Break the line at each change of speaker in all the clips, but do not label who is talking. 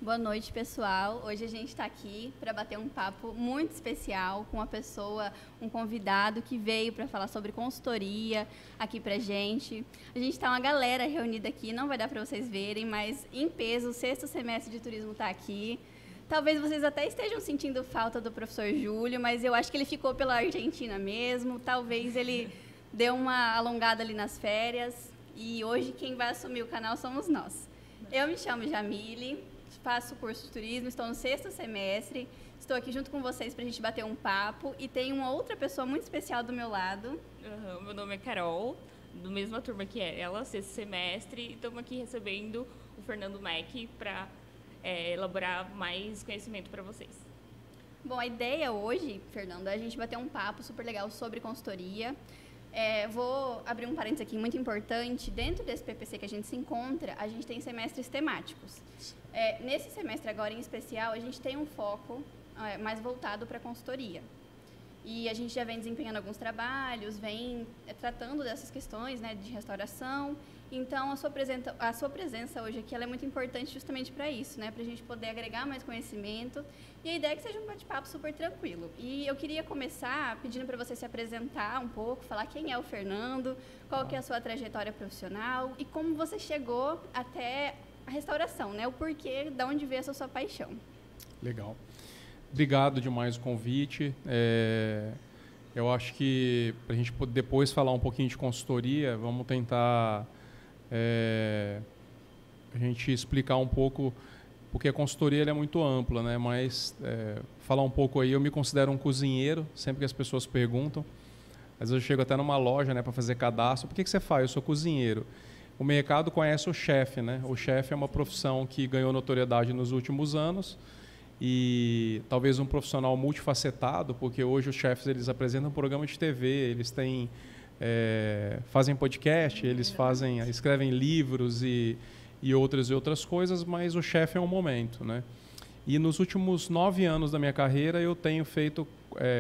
Boa noite, pessoal. Hoje a gente está aqui para bater um papo muito especial com uma pessoa, um convidado que veio para falar sobre consultoria aqui para gente. A gente está uma galera reunida aqui, não vai dar para vocês verem, mas em peso, o 6º semestre de turismo está aqui. Talvez vocês até estejam sentindo falta do professor Júlio, mas eu acho que ele ficou pela Argentina mesmo. Talvez ele deu uma alongada ali nas férias. E hoje quem vai assumir o canal somos nós. Eu me chamo Jamile. Faço o curso de turismo, estou no 6º semestre, estou aqui junto com vocês para a gente bater um papo e tem uma outra pessoa muito especial do meu lado.
Meu nome é Carol, do mesma turma que ela, 6º semestre, e estamos aqui recebendo o Fernando Mack para elaborar mais conhecimento para vocês.
Bom, a ideia hoje, Fernando, é a gente bater um papo super legal sobre consultoria. Vou abrir um parênteses aqui muito importante. Dentro desse PPC que a gente se encontra, a gente tem semestres temáticos. Nesse semestre agora, em especial, a gente tem um foco mais voltado para a consultoria. E a gente já vem desempenhando alguns trabalhos, vem tratando dessas questões, né, de restauração. Então, a sua presença hoje aqui ela é muito importante justamente para isso, né, para a gente poder agregar mais conhecimento. E a ideia é que seja um bate-papo super tranquilo. E eu queria começar pedindo para você se apresentar um pouco, falar quem é o Fernando, qual que é a sua trajetória profissional e como você chegou até a restauração, né, o porquê, de onde veio essa sua paixão.
Legal. Obrigado demais o convite. Eu acho que para a gente depois falar um pouquinho de consultoria, vamos tentar a gente explicar um pouco, porque a consultoria ela é muito ampla, né? Mas falar um pouco aí, eu me considero um cozinheiro, sempre que as pessoas perguntam. Às vezes eu chego até numa loja, né, para fazer cadastro. Por que você faz? Eu sou cozinheiro. O mercado conhece o chefe, né? O chefe é uma profissão que ganhou notoriedade nos últimos anos e talvez um profissional multifacetado, porque hoje os chefes eles apresentam programa de TV, eles fazem podcast, eles escrevem livros e outras coisas, mas o chefe é um momento, né? E nos últimos 9 anos da minha carreira eu tenho feito,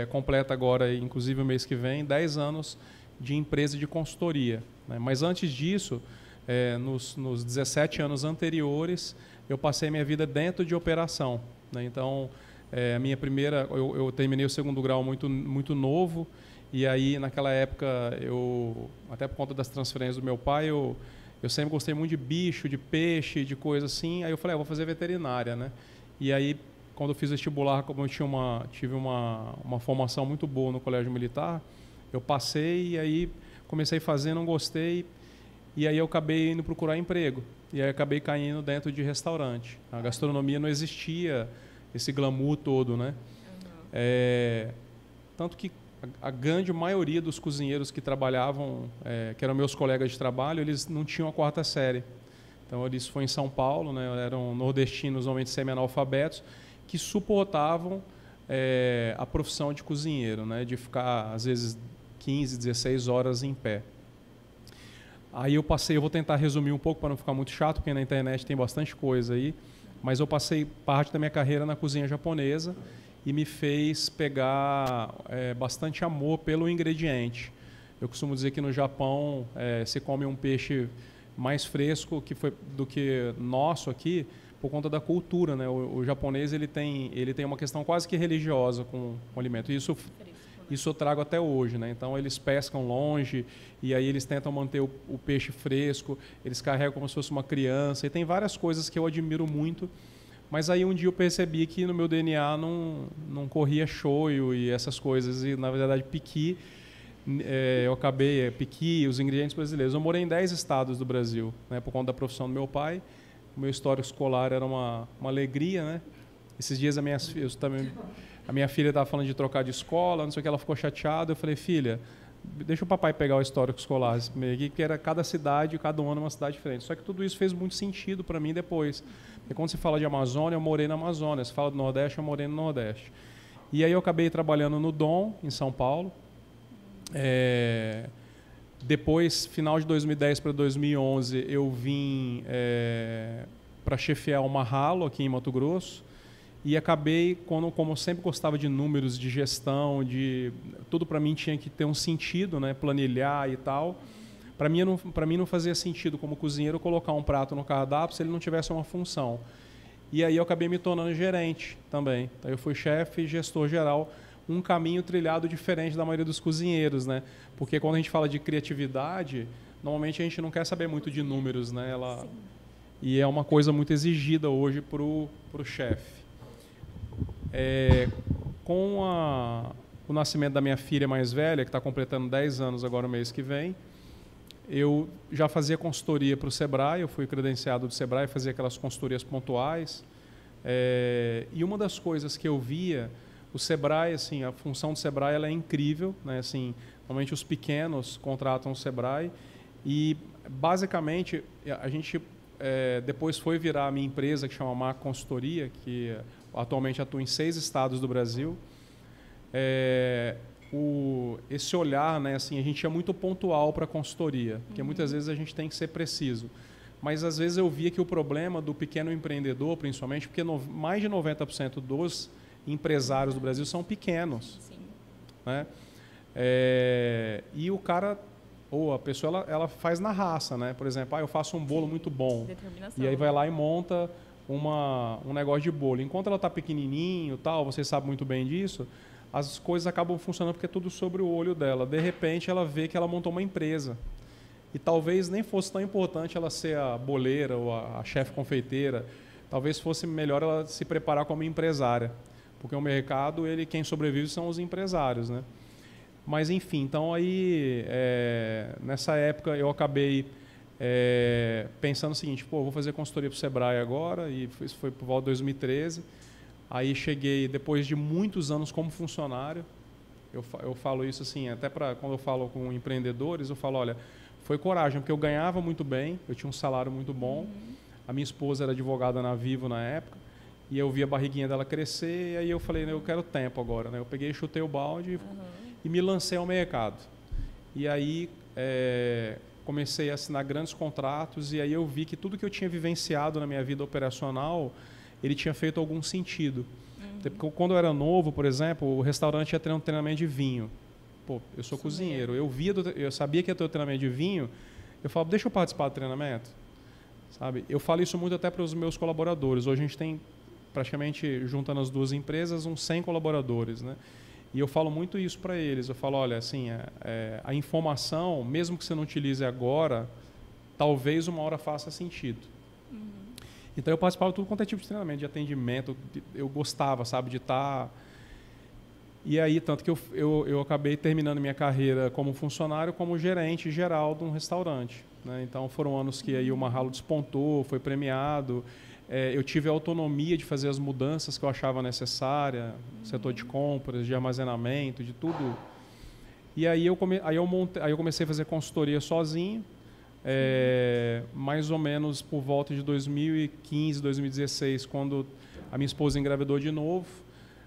completa agora, inclusive o mês que vem, 10 anos de empresa de consultoria, né? Mas antes disso, nos 17 anos anteriores, eu passei minha vida dentro de operação, né? Então, a minha primeira, eu terminei o 2º grau muito novo, e aí naquela época, até por conta das transferências do meu pai, eu sempre gostei muito de bicho, de peixe, de coisa assim, aí eu falei, vou fazer veterinária, né? E aí, quando eu fiz vestibular, como eu tive uma formação muito boa no colégio militar, eu passei e aí comecei a fazer, não gostei, e aí eu acabei indo procurar emprego. E aí acabei caindo dentro de restaurante. A gastronomia não existia esse glamour todo, né? Tanto que a grande maioria dos cozinheiros que trabalhavam, que eram meus colegas de trabalho, eles não tinham a 4ª série. Então, eles foram em São Paulo, né? Eram nordestinos, normalmente semi-analfabetos, que suportavam a profissão de cozinheiro, né? De ficar, às vezes, 15, 16 horas em pé. Aí eu vou tentar resumir um pouco para não ficar muito chato, porque na internet tem bastante coisa aí, mas eu passei parte da minha carreira na cozinha japonesa e me fez pegar bastante amor pelo ingrediente. Eu costumo dizer que no Japão se come um peixe mais fresco do que nosso aqui, por conta da cultura, né? O japonês ele tem uma questão quase que religiosa com o alimento. Isso eu trago até hoje, né? Então eles pescam longe e aí eles tentam manter o peixe fresco, eles carregam como se fosse uma criança, e tem várias coisas que eu admiro muito, mas aí um dia eu percebi que no meu DNA não corria shoyu e essas coisas, e na verdade piqui, eu acabei, piqui, os ingredientes brasileiros. Eu morei em 10 estados do Brasil, né, por conta da profissão do meu pai. O meu histórico escolar era uma alegria, né? Esses dias a minha filha estava falando de trocar de escola, não sei o que, ela ficou chateada. Eu falei, filha, deixa o papai pegar o histórico escolar, que era cada cidade, cada ano uma cidade diferente. Só que tudo isso fez muito sentido para mim depois. Porque quando você fala de Amazônia, eu morei na Amazônia. Se fala do Nordeste, eu morei no Nordeste. E aí eu acabei trabalhando no Dom, em São Paulo. Depois, final de 2010 para 2011, eu vim para chefiar uma Mahalo aqui em Mato Grosso. E acabei, como eu sempre gostava de números, de gestão, tudo para mim tinha que ter um sentido, né? Planilhar e tal. Para mim não fazia sentido, como cozinheiro, colocar um prato no cardápio se ele não tivesse uma função. E aí eu acabei me tornando gerente também. Então eu fui chefe e gestor geral, um caminho trilhado diferente da maioria dos cozinheiros, né? Porque quando a gente fala de criatividade, normalmente a gente não quer saber muito de números, né? E é uma coisa muito exigida hoje para o chefe. Com o nascimento da minha filha mais velha, que está completando 10 anos agora no mês que vem, eu já fazia consultoria para o Sebrae, eu fui credenciado do Sebrae, fazia aquelas consultorias pontuais. E uma das coisas que eu via, o Sebrae, assim, a função do Sebrae ela é incrível, né? Assim, normalmente os pequenos contratam o Sebrae e, basicamente, a gente depois foi virar a minha empresa, que chama Marco Consultoria, que atualmente atua em 6 estados do Brasil. Esse olhar, né, assim, a gente é muito pontual para a consultoria, porque muitas vezes a gente tem que ser preciso. Mas às vezes eu via que o problema do pequeno empreendedor, principalmente, porque mais de 90% dos empresários do Brasil são pequenos.
Sim.
Né? E o cara, ou a pessoa, ela faz na raça, né? Por exemplo, eu faço um bolo muito bom.
Determinação.
E aí vai lá e monta um negócio de bolo. Enquanto ela está pequenininho, tal, você sabe muito bem disso, as coisas acabam funcionando porque é tudo sobre o olho dela. De repente, ela vê que ela montou uma empresa. E talvez nem fosse tão importante ela ser a boleira ou a chefe confeiteira. Talvez fosse melhor ela se preparar como empresária. Porque o mercado, quem sobrevive são os empresários, né? Mas, enfim, então aí, nessa época, eu acabei pensando o seguinte, vou fazer consultoria para o Sebrae agora, e isso foi por volta de 2013. Aí cheguei, depois de muitos anos como funcionário, eu falo isso assim, até quando eu falo com empreendedores, eu falo, olha, foi coragem, porque eu ganhava muito bem, eu tinha um salário muito bom, a minha esposa era advogada na Vivo na época, e eu vi a barriguinha dela crescer, e aí eu falei, eu quero tempo agora, né? Eu peguei, chutei o balde e me lancei ao mercado. E aí comecei a assinar grandes contratos, e aí eu vi que tudo que eu tinha vivenciado na minha vida operacional, ele tinha feito algum sentido. Quando eu era novo, por exemplo, o restaurante ia ter um treinamento de vinho. Eu sou cozinheiro, eu sabia que ia ter um treinamento de vinho, eu falava, deixa eu participar do treinamento. Sabe? Eu falo isso muito até para os meus colaboradores. Hoje a gente tem, praticamente, juntando as duas empresas, uns 100 colaboradores, né? E eu falo muito isso para eles. Eu falo, olha, assim, a informação, mesmo que você não utilize agora, talvez uma hora faça sentido. Então eu participava de tudo quanto é tipo de treinamento, de atendimento, eu gostava, sabe, de estar... E aí, tanto que eu acabei terminando minha carreira como funcionário, como gerente geral de um restaurante, né? Então foram anos que aí o Mahalo despontou, foi premiado, eu tive a autonomia de fazer as mudanças que eu achava necessária, setor de compras, de armazenamento, de tudo. E aí eu comecei a fazer consultoria sozinho, mais ou menos por volta de 2015, 2016, quando a minha esposa engravidou de novo.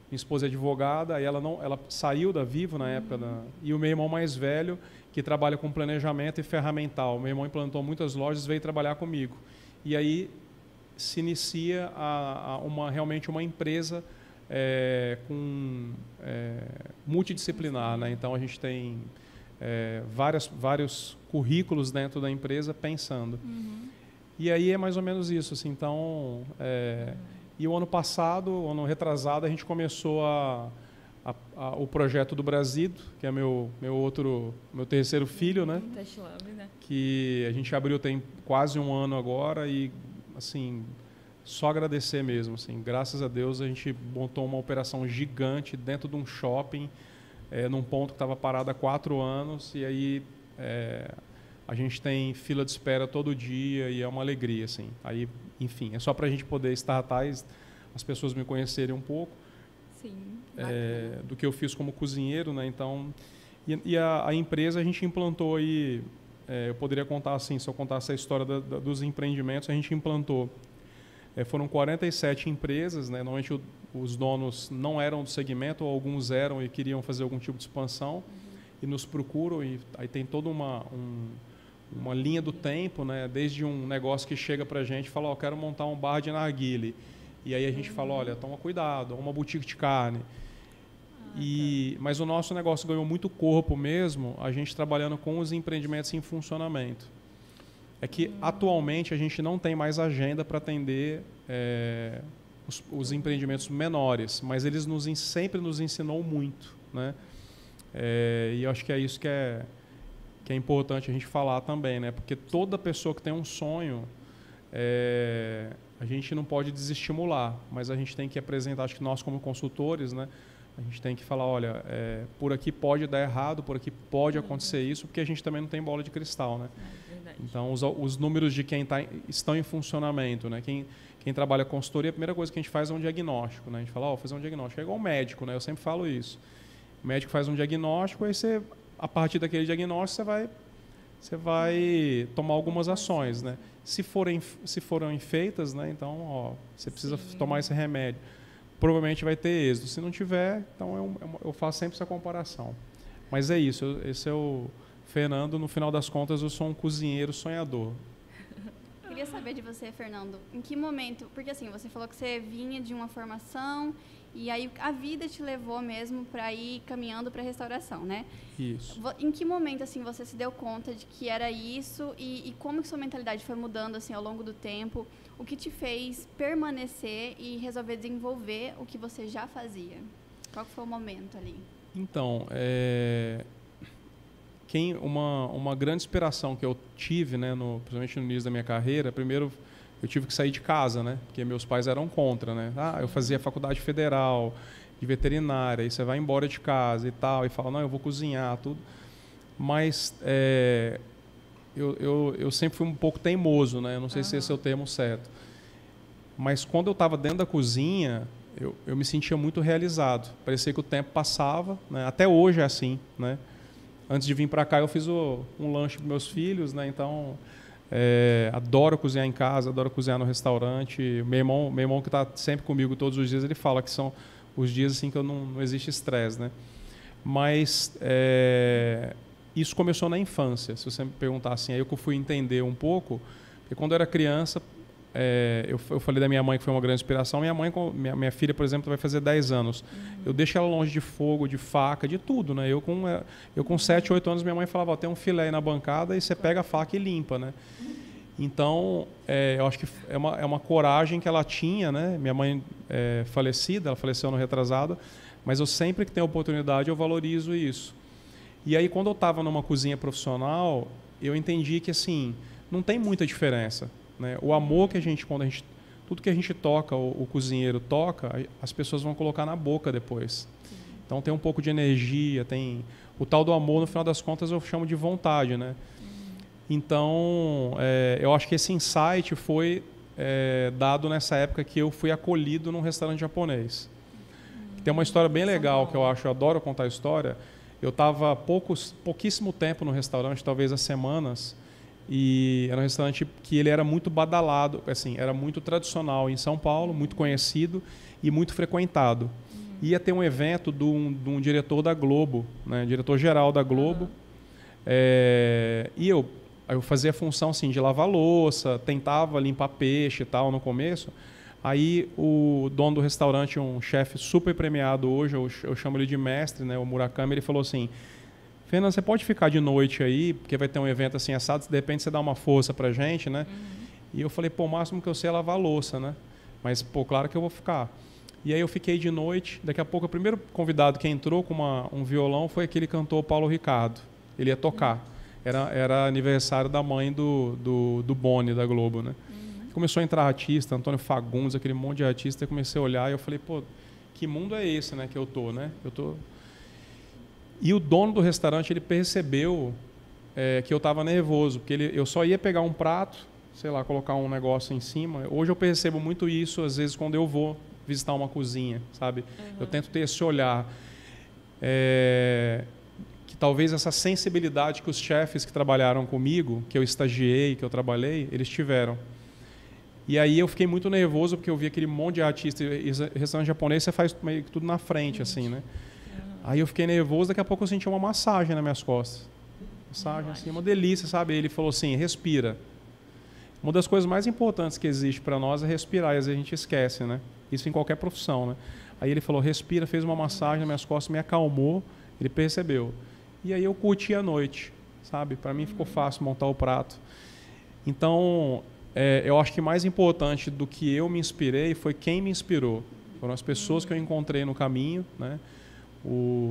Minha esposa é advogada, aí ela saiu da Vivo na época, e o meu irmão mais velho, que trabalha com planejamento e ferramental. Meu irmão implantou muitas lojas, veio trabalhar comigo. E aí se inicia realmente uma empresa multidisciplinar, né? Então a gente tem vários currículos dentro da empresa pensando. E aí é mais ou menos isso, assim. Então, e o ano passado, o ano retrasado, a gente começou o projeto do Brasido, que é meu terceiro filho, né?
Test Lab, né?
Que a gente abriu tem quase um ano agora e, assim, só agradecer mesmo, assim. Graças a Deus a gente montou uma operação gigante dentro de um shopping, num ponto que estava parado há 4 anos, e aí a gente tem fila de espera todo dia e é uma alegria, assim. Aí, enfim, é só para a gente poder startar e as pessoas me conhecerem um pouco.
Sim,
do que eu fiz como cozinheiro, né? Então, e a empresa a gente implantou aí, eu poderia contar assim, se eu contasse a história dos empreendimentos, a gente implantou, foram 47 empresas, né? Normalmente os donos não eram do segmento, ou alguns eram e queriam fazer algum tipo de expansão, e nos procuram, e aí tem toda uma linha do tempo, né? Desde um negócio que chega para a gente e fala, eu quero montar um bar de narguile. E aí a gente fala, olha, toma cuidado, uma boutique de carne. Mas o nosso negócio ganhou muito corpo mesmo, a gente trabalhando com os empreendimentos em funcionamento. É que atualmente a gente não tem mais agenda para atender os empreendimentos menores, mas eles sempre nos ensinou muito, né? E eu acho que é isso que é importante a gente falar também, né? Porque toda pessoa que tem um sonho, a gente não pode desestimular, mas a gente tem que apresentar, acho que nós como consultores, né? A gente tem que falar, olha, por aqui pode dar errado, por aqui pode acontecer isso, porque a gente também não tem bola de cristal, né? Então, os números de quem estão em funcionamento, né? Quem trabalha com consultoria, a primeira coisa que a gente faz é um diagnóstico, né? A gente fala, fazer um diagnóstico. É igual um médico, né? Eu sempre falo isso. O médico faz um diagnóstico, aí você, a partir daquele diagnóstico, você vai tomar algumas ações, né? Se forem feitas, né? Então, você precisa tomar esse remédio. Provavelmente vai ter êxito. Se não tiver, então eu faço sempre essa comparação. Mas é isso. Esse é o Fernando. No final das contas, eu sou um cozinheiro sonhador.
Queria saber de você, Fernando, em que momento... Porque assim, você falou que você vinha de uma formação e aí a vida te levou mesmo para ir caminhando para a restauração, né?
Isso.
Em que momento assim você se deu conta de que era isso e como que sua mentalidade foi mudando assim ao longo do tempo? O que te fez permanecer e resolver desenvolver o que você já fazia? Qual foi o momento ali?
Então, uma grande inspiração que eu tive, né, principalmente no início da minha carreira, primeiro eu tive que sair de casa, né, porque meus pais eram contra, né. Eu fazia faculdade federal de veterinária, aí você vai embora de casa e tal, e fala, não, eu vou cozinhar, tudo. Mas eu sempre fui um pouco teimoso, né, eu não sei se esse é o termo certo. Mas quando eu estava dentro da cozinha, eu me sentia muito realizado. Parecia que o tempo passava, né, até hoje é assim, né. Antes de vir para cá, eu fiz um lanche para meus filhos, né? Então, adoro cozinhar em casa, adoro cozinhar no restaurante. Meu irmão que está sempre comigo todos os dias, ele fala que são os dias assim que não existe estresse, né? Mas isso começou na infância. Se você me perguntar assim, aí eu fui entender um pouco, porque quando eu era criança, eu falei da minha mãe que foi uma grande inspiração. Minha filha, por exemplo, vai fazer 10 anos. Eu deixo ela longe de fogo, de faca, de tudo, né? Eu com 7, 8 anos, minha mãe falava, tem um filé aí na bancada e você pega a faca e limpa, né? Então, eu acho que é uma coragem que ela tinha, né? Minha mãe falecida, ela faleceu ano retrasado, mas eu sempre que tenho oportunidade, eu valorizo isso. E aí, quando eu estava numa cozinha profissional, eu entendi que, assim, não tem muita diferença, né? O amor que tudo que a gente toca, o cozinheiro toca, as pessoas vão colocar na boca depois. Então tem um pouco de energia, tem o tal do amor, no final das contas eu chamo de vontade, né? Então eu acho que esse insight foi dado nessa época que eu fui acolhido num restaurante japonês. Tem uma história bem legal que eu adoro contar a história. Eu estava pouquíssimo tempo no restaurante, talvez há semanas. E era um restaurante que ele era muito badalado, assim, era muito tradicional em São Paulo, muito conhecido e muito frequentado. Ia ter um evento de um diretor da Globo, né, diretor-geral da Globo. E eu fazia a função assim, de lavar louça, tentava limpar peixe e tal no começo. Aí o dono do restaurante, um chefe super premiado hoje, eu chamo ele de mestre, né, o Murakami, ele falou assim, Fernando, você pode ficar de noite aí, porque vai ter um evento assim assado, de repente você dá uma força pra gente, né? E eu falei, o máximo que eu sei é lavar louça, né? Mas, claro que eu vou ficar. E aí eu fiquei de noite, daqui a pouco o primeiro convidado que entrou com um violão foi aquele cantor Paulo Ricardo. Ele ia tocar. Era aniversário da mãe do Boni, da Globo, né? Começou a entrar artista, Antônio Fagundes, aquele monte de artista, eu comecei a olhar e eu falei, que mundo é esse, né, que eu tô, né? E o dono do restaurante, ele percebeu que eu estava nervoso, porque eu só ia pegar um prato, sei lá, colocar um negócio em cima. Hoje eu percebo muito isso, às vezes, quando eu vou visitar uma cozinha, sabe? Eu tento ter esse olhar. Que talvez essa sensibilidade que os chefes que trabalharam comigo, que eu estagiei, que eu trabalhei, eles tiveram. E aí eu fiquei muito nervoso, porque eu vi aquele monte de artista, e restaurante japonês, você faz meio que tudo na frente, assim, né? Aí eu fiquei nervoso, daqui a pouco eu senti uma massagem nas minhas costas. Massagem, assim, uma delícia, sabe? Ele falou assim, respira. Uma das coisas mais importantes que existe para nós é respirar, e às vezes a gente esquece, né? Isso em qualquer profissão, né? Aí ele falou, respira, fez uma massagem nas minhas costas, me acalmou, ele percebeu. E aí eu curti a noite, sabe? Para mim ficou fácil montar o prato. Então, eu acho que mais importante do que eu me inspirei foi quem me inspirou. Foram as pessoas que eu encontrei no caminho, né?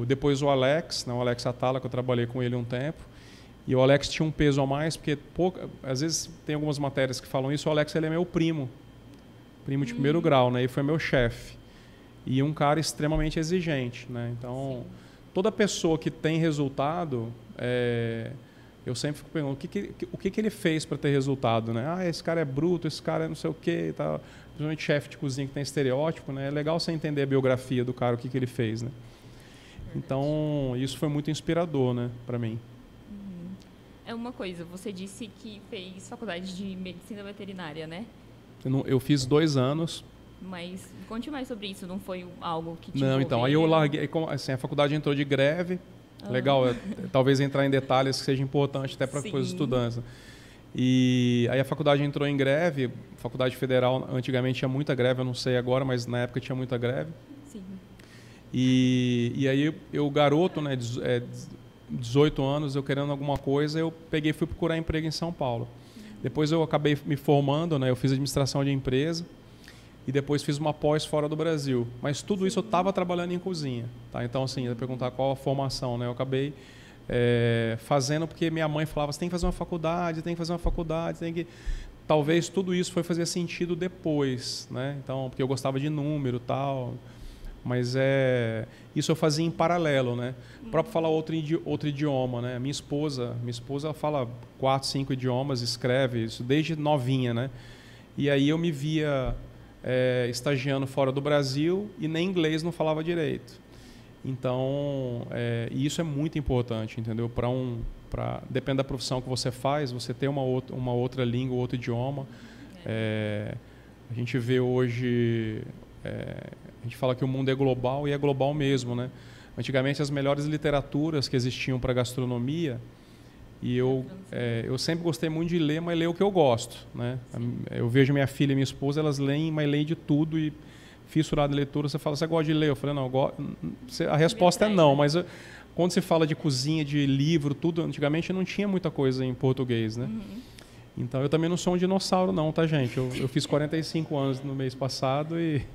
Depois o Alex, né? O Alex Atala, que eu trabalhei com ele um tempo. E o Alex tinha um peso a mais, porque às vezes tem algumas matérias que falam isso. O Alex, ele é meu primo de primeiro grau, né? Ele foi meu chefe. E um cara extremamente exigente, né? Então, toda pessoa que tem resultado, eu sempre fico perguntando o que ele fez para ter resultado, né? Esse cara é bruto, esse cara é não sei o quê e tal. Principalmente chefe de cozinha que tem estereótipo, né? É legal você entender a biografia do cara, o que ele fez, né? Então, isso foi muito inspirador, né, para mim.
É uma coisa, você disse que fez faculdade de medicina veterinária, né?
Eu fiz 2 anos.
Mas conte mais sobre isso, não foi algo que te
Não, então, aí eu larguei, assim, a faculdade entrou de greve. Legal, talvez entrar em detalhes que seja importante até para os estudantes. E aí a faculdade entrou em greve, faculdade federal antigamente tinha muita greve, eu não sei agora, mas na época tinha muita greve.
Sim.
E aí eu garoto, né, 18 anos, eu querendo alguma coisa, eu peguei e fui procurar emprego em São Paulo. Depois eu acabei me formando, né, eu fiz administração de empresa e depois fiz uma pós fora do Brasil. Mas tudo isso eu estava trabalhando em cozinha. Tá? Então, assim, eu perguntar qual a formação, né, eu acabei fazendo porque minha mãe falava, você tem que fazer uma faculdade, tem que fazer uma faculdade, tem que... Talvez tudo isso foi fazer sentido depois, né? Então, porque eu gostava de número e tal... Mas isso eu fazia em paralelo, né? O próprio falar outro idioma, né? Minha esposa ela fala 4, 5 idiomas, escreve isso desde novinha, né? E aí eu me via estagiando fora do Brasil e nem inglês não falava direito. Então, isso é muito importante, entendeu? Depende da profissão que você faz, você ter uma outra língua, outro idioma. A gente vê hoje... A gente fala que o mundo é global e é global mesmo, né? Antigamente as melhores literaturas que existiam para gastronomia, e eu sempre gostei muito de ler, mas ler o que eu gosto, né? Eu vejo minha filha e minha esposa, elas leem, mas leem de tudo e fissurado em leitura. Você fala, você gosta de ler? Eu falei, não, a resposta é não, mas quando se fala de cozinha, de livro, tudo, antigamente não tinha muita coisa em português, né? Então eu também não sou um dinossauro não, tá, gente? Eu fiz 45 anos no mês passado e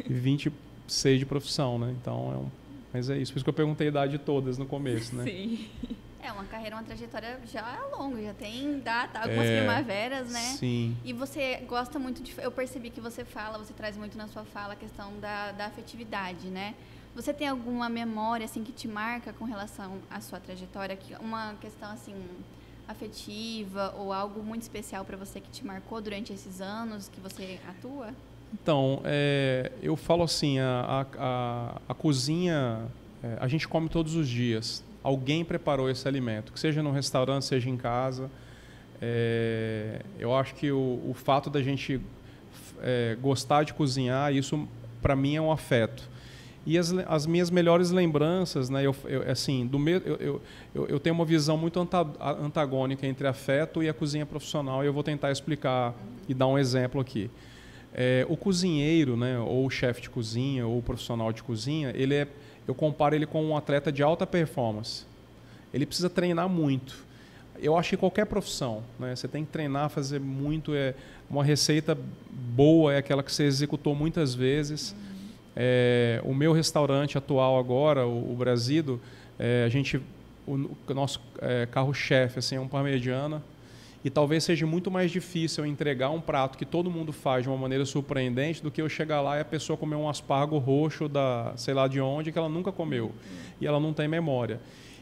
26 de profissão, né? Então, mas é isso. Por isso que eu perguntei a idade de todas no começo, né?
Sim.
Uma carreira, uma trajetória já longa, já tem data, algumas primaveras, né?
Sim.
E você gosta muito de... Eu percebi que você traz muito na sua fala a questão da afetividade, né? Você tem alguma memória, assim, que te marca com relação à sua trajetória? Uma questão, assim, afetiva ou algo muito especial para você que te marcou durante esses anos que você atua?
Então, eu falo assim, a cozinha, a gente come todos os dias. Alguém preparou esse alimento, que seja num restaurante, seja em casa. Eu acho que o fato da gente gostar de cozinhar, isso para mim é um afeto. E as minhas melhores lembranças, né, eu tenho uma visão muito antagônica entre afeto e a cozinha profissional, e eu vou tentar explicar e dar um exemplo aqui. O cozinheiro, né, ou o chefe de cozinha, ou o profissional de cozinha, eu comparo ele com um atleta de alta performance. Ele precisa treinar muito. Eu acho que qualquer profissão, né, você tem que treinar, fazer muito. Uma receita boa é aquela que você executou muitas vezes. O meu restaurante atual agora, o Brasido, o nosso carro-chefe assim, é um parmegiana. E talvez seja muito mais difícil eu entregar um prato que todo mundo faz de uma maneira surpreendente do que eu chegar lá e a pessoa comer um aspargo roxo da sei lá de onde que ela nunca comeu. E ela não tem memória.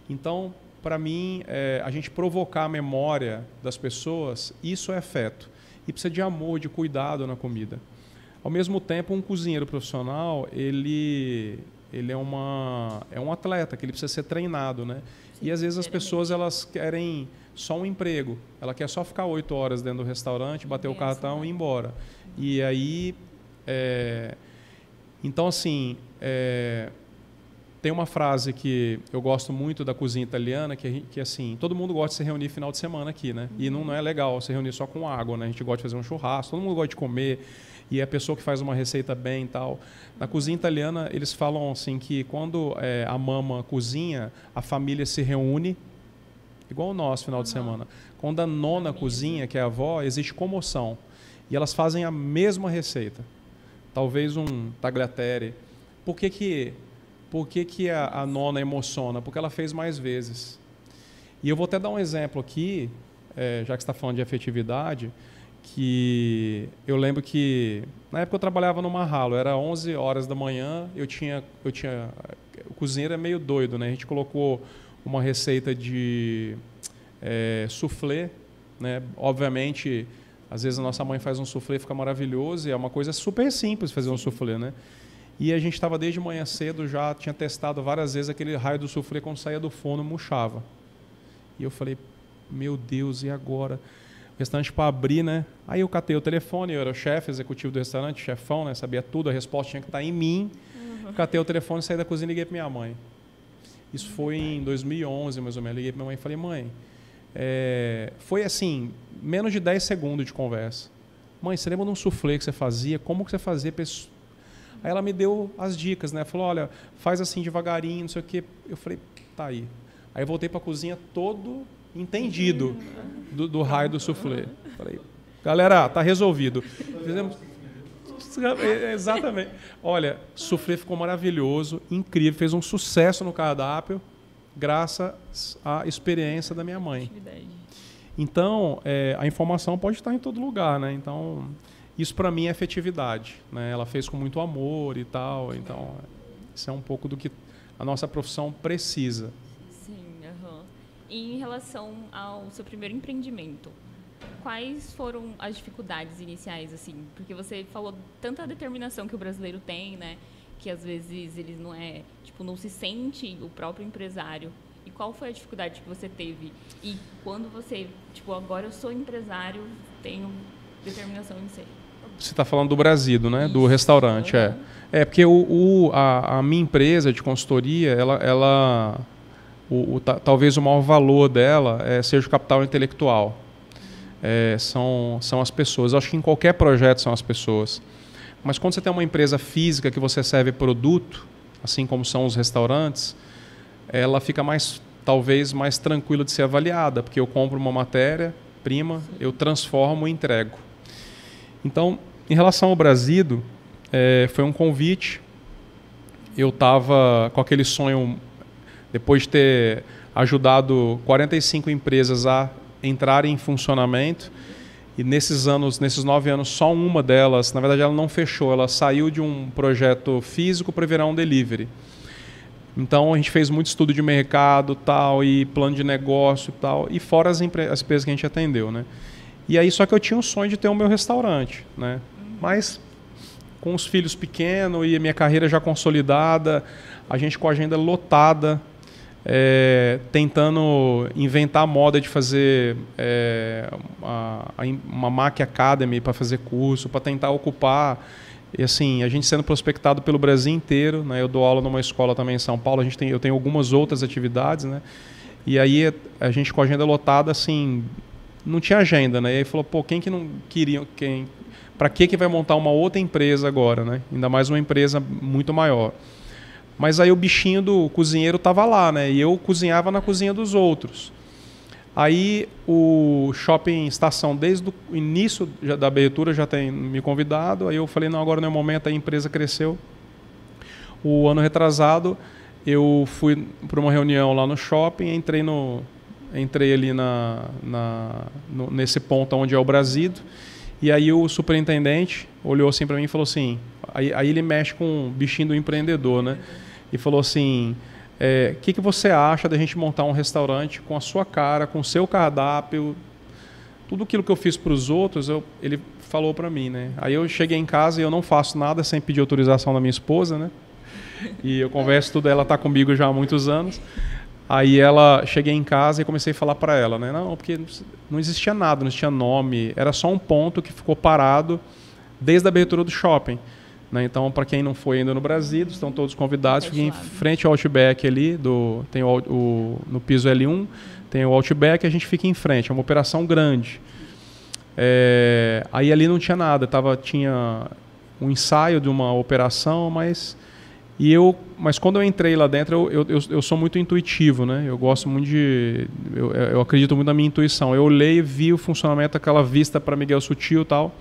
Então, para mim, a gente provocar a memória das pessoas, isso é afeto. E precisa de amor, de cuidado na comida. Ao mesmo tempo, um cozinheiro profissional, ele é um atleta, que ele precisa ser treinado, né? Sim, e às vezes as pessoas elas querem só um emprego. Ela quer só ficar 8 horas dentro do restaurante, bater o cartão e ir embora. E aí... Então, assim... Tem uma frase que eu gosto muito da cozinha italiana, que assim, todo mundo gosta de se reunir final de semana aqui, né? E não é legal se reunir só com água, né? A gente gosta de fazer um churrasco, todo mundo gosta de comer, e é a pessoa que faz uma receita bem e tal. Na cozinha italiana, eles falam assim que quando a mama cozinha, a família se reúne igual o nosso final de semana. Quando a nona cozinha, que é a avó, existe comoção. E elas fazem a mesma receita. Talvez um tagliatelle. Por que a nona emociona? Porque ela fez mais vezes. E eu vou até dar um exemplo aqui, já que você está falando de afetividade, que eu lembro que, na época eu trabalhava no Marralo, era 11 horas da manhã, o cozinheiro é meio doido, né? A gente colocou uma receita de soufflé, né? Obviamente, às vezes a nossa mãe faz um soufflé e fica maravilhoso, e é uma coisa super simples fazer um soufflé, né? E a gente estava desde manhã cedo, já tinha testado várias vezes aquele raio do soufflé, quando saía do forno, murchava. E eu falei, meu Deus, e agora? O restaurante para abrir, né? Aí eu catei o telefone, eu era o chefe executivo do restaurante, chefão, né? Sabia tudo, a resposta tinha que estar em mim. Catei o telefone, saí da cozinha e liguei para minha mãe. Isso foi em 2011, mais ou menos. Liguei para minha mãe e falei, mãe, foi assim, menos de 10 segundos de conversa. Mãe, você lembra de um soufflé que você fazia? Como que você fazia? Aí ela me deu as dicas, né? Falou, olha, faz assim devagarinho, não sei o quê. Eu falei, tá aí. Aí eu voltei para a cozinha todo entendido do raio do soufflé. Falei, galera, tá resolvido. Fizemos... Exatamente. Olha, soufflé ficou maravilhoso, incrível, fez um sucesso no cardápio, graças à experiência da minha mãe. Então, a informação pode estar em todo lugar, né? Então, isso para mim é afetividade, né? Ela fez com muito amor e tal. Então, isso é um pouco do que a nossa profissão precisa.
E em relação ao seu primeiro empreendimento, quais foram as dificuldades iniciais, assim? Porque você falou tanta determinação que o brasileiro tem, né? Que às vezes ele não se sente o próprio empresário. E qual foi a dificuldade que você teve? E quando você, agora eu sou empresário, tenho determinação em ser?
Você está falando do Brasil, né? Isso. Do restaurante, porque a minha empresa de consultoria, talvez o maior valor dela seja o capital intelectual. São as pessoas. Eu acho que em qualquer projeto são as pessoas. Mas quando você tem uma empresa física que você serve produto, assim como são os restaurantes, ela fica talvez mais tranquila de ser avaliada, porque eu compro uma matéria-prima, eu transformo e entrego. Então, em relação ao Brasido, foi um convite. Eu estava com aquele sonho, depois de ter ajudado 45 empresas a entrarem em funcionamento, e nesses 9 anos, só uma delas, na verdade ela não fechou, ela saiu de um projeto físico para virar um delivery. Então a gente fez muito estudo de mercado, tal, e plano de negócio, tal, e fora as empresas que a gente atendeu, né? E aí só que eu tinha um sonho de ter o meu restaurante, né? Mas com os filhos pequenos e a minha carreira já consolidada, a gente com a agenda lotada, tentando inventar a moda de fazer uma Mac Academy para fazer curso, para tentar ocupar. E assim, a gente sendo prospectado pelo Brasil inteiro, né? Eu dou aula numa escola também em São Paulo, eu tenho algumas outras atividades, né? E aí a gente com a agenda lotada, assim, não tinha agenda, né? E aí falou, quem que não queria, para que vai montar uma outra empresa agora, né? Ainda mais uma empresa muito maior. Mas aí o bichinho do cozinheiro estava lá, né? E eu cozinhava na cozinha dos outros. Aí o Shopping Estação, desde o início da abertura, já tem me convidado. Aí eu falei, não, agora não é o momento, a empresa cresceu. O ano retrasado, eu fui para uma reunião lá no shopping, entrei ali nesse ponto onde é o Brasido. E aí o superintendente olhou assim para mim e falou assim, aí ele mexe com o bichinho do empreendedor, né? E falou assim, que você acha da gente montar um restaurante com a sua cara, com o seu cardápio, tudo aquilo que eu fiz para os outros, ele falou para mim, né? Aí eu cheguei em casa e eu não faço nada sem pedir autorização da minha esposa, né? E eu converso tudo, ela está comigo já há muitos anos. Aí cheguei em casa e comecei a falar para ela, né? Não, porque não existia nada, não existia nome, era só um ponto que ficou parado desde a abertura do shopping. Né? Então, para quem não foi ainda no Brasil, estão todos convidados. Fiquem em frente ao Outback ali, tem no piso L1, tem o Outback, a gente fica em frente, é uma operação grande. Aí ali não tinha nada, tinha um ensaio de uma operação, mas Mas quando eu entrei lá dentro, eu sou muito intuitivo, né? Eu gosto muito eu acredito muito na minha intuição. Eu olhei e vi o funcionamento daquela vista para Miguel Sutil e tal.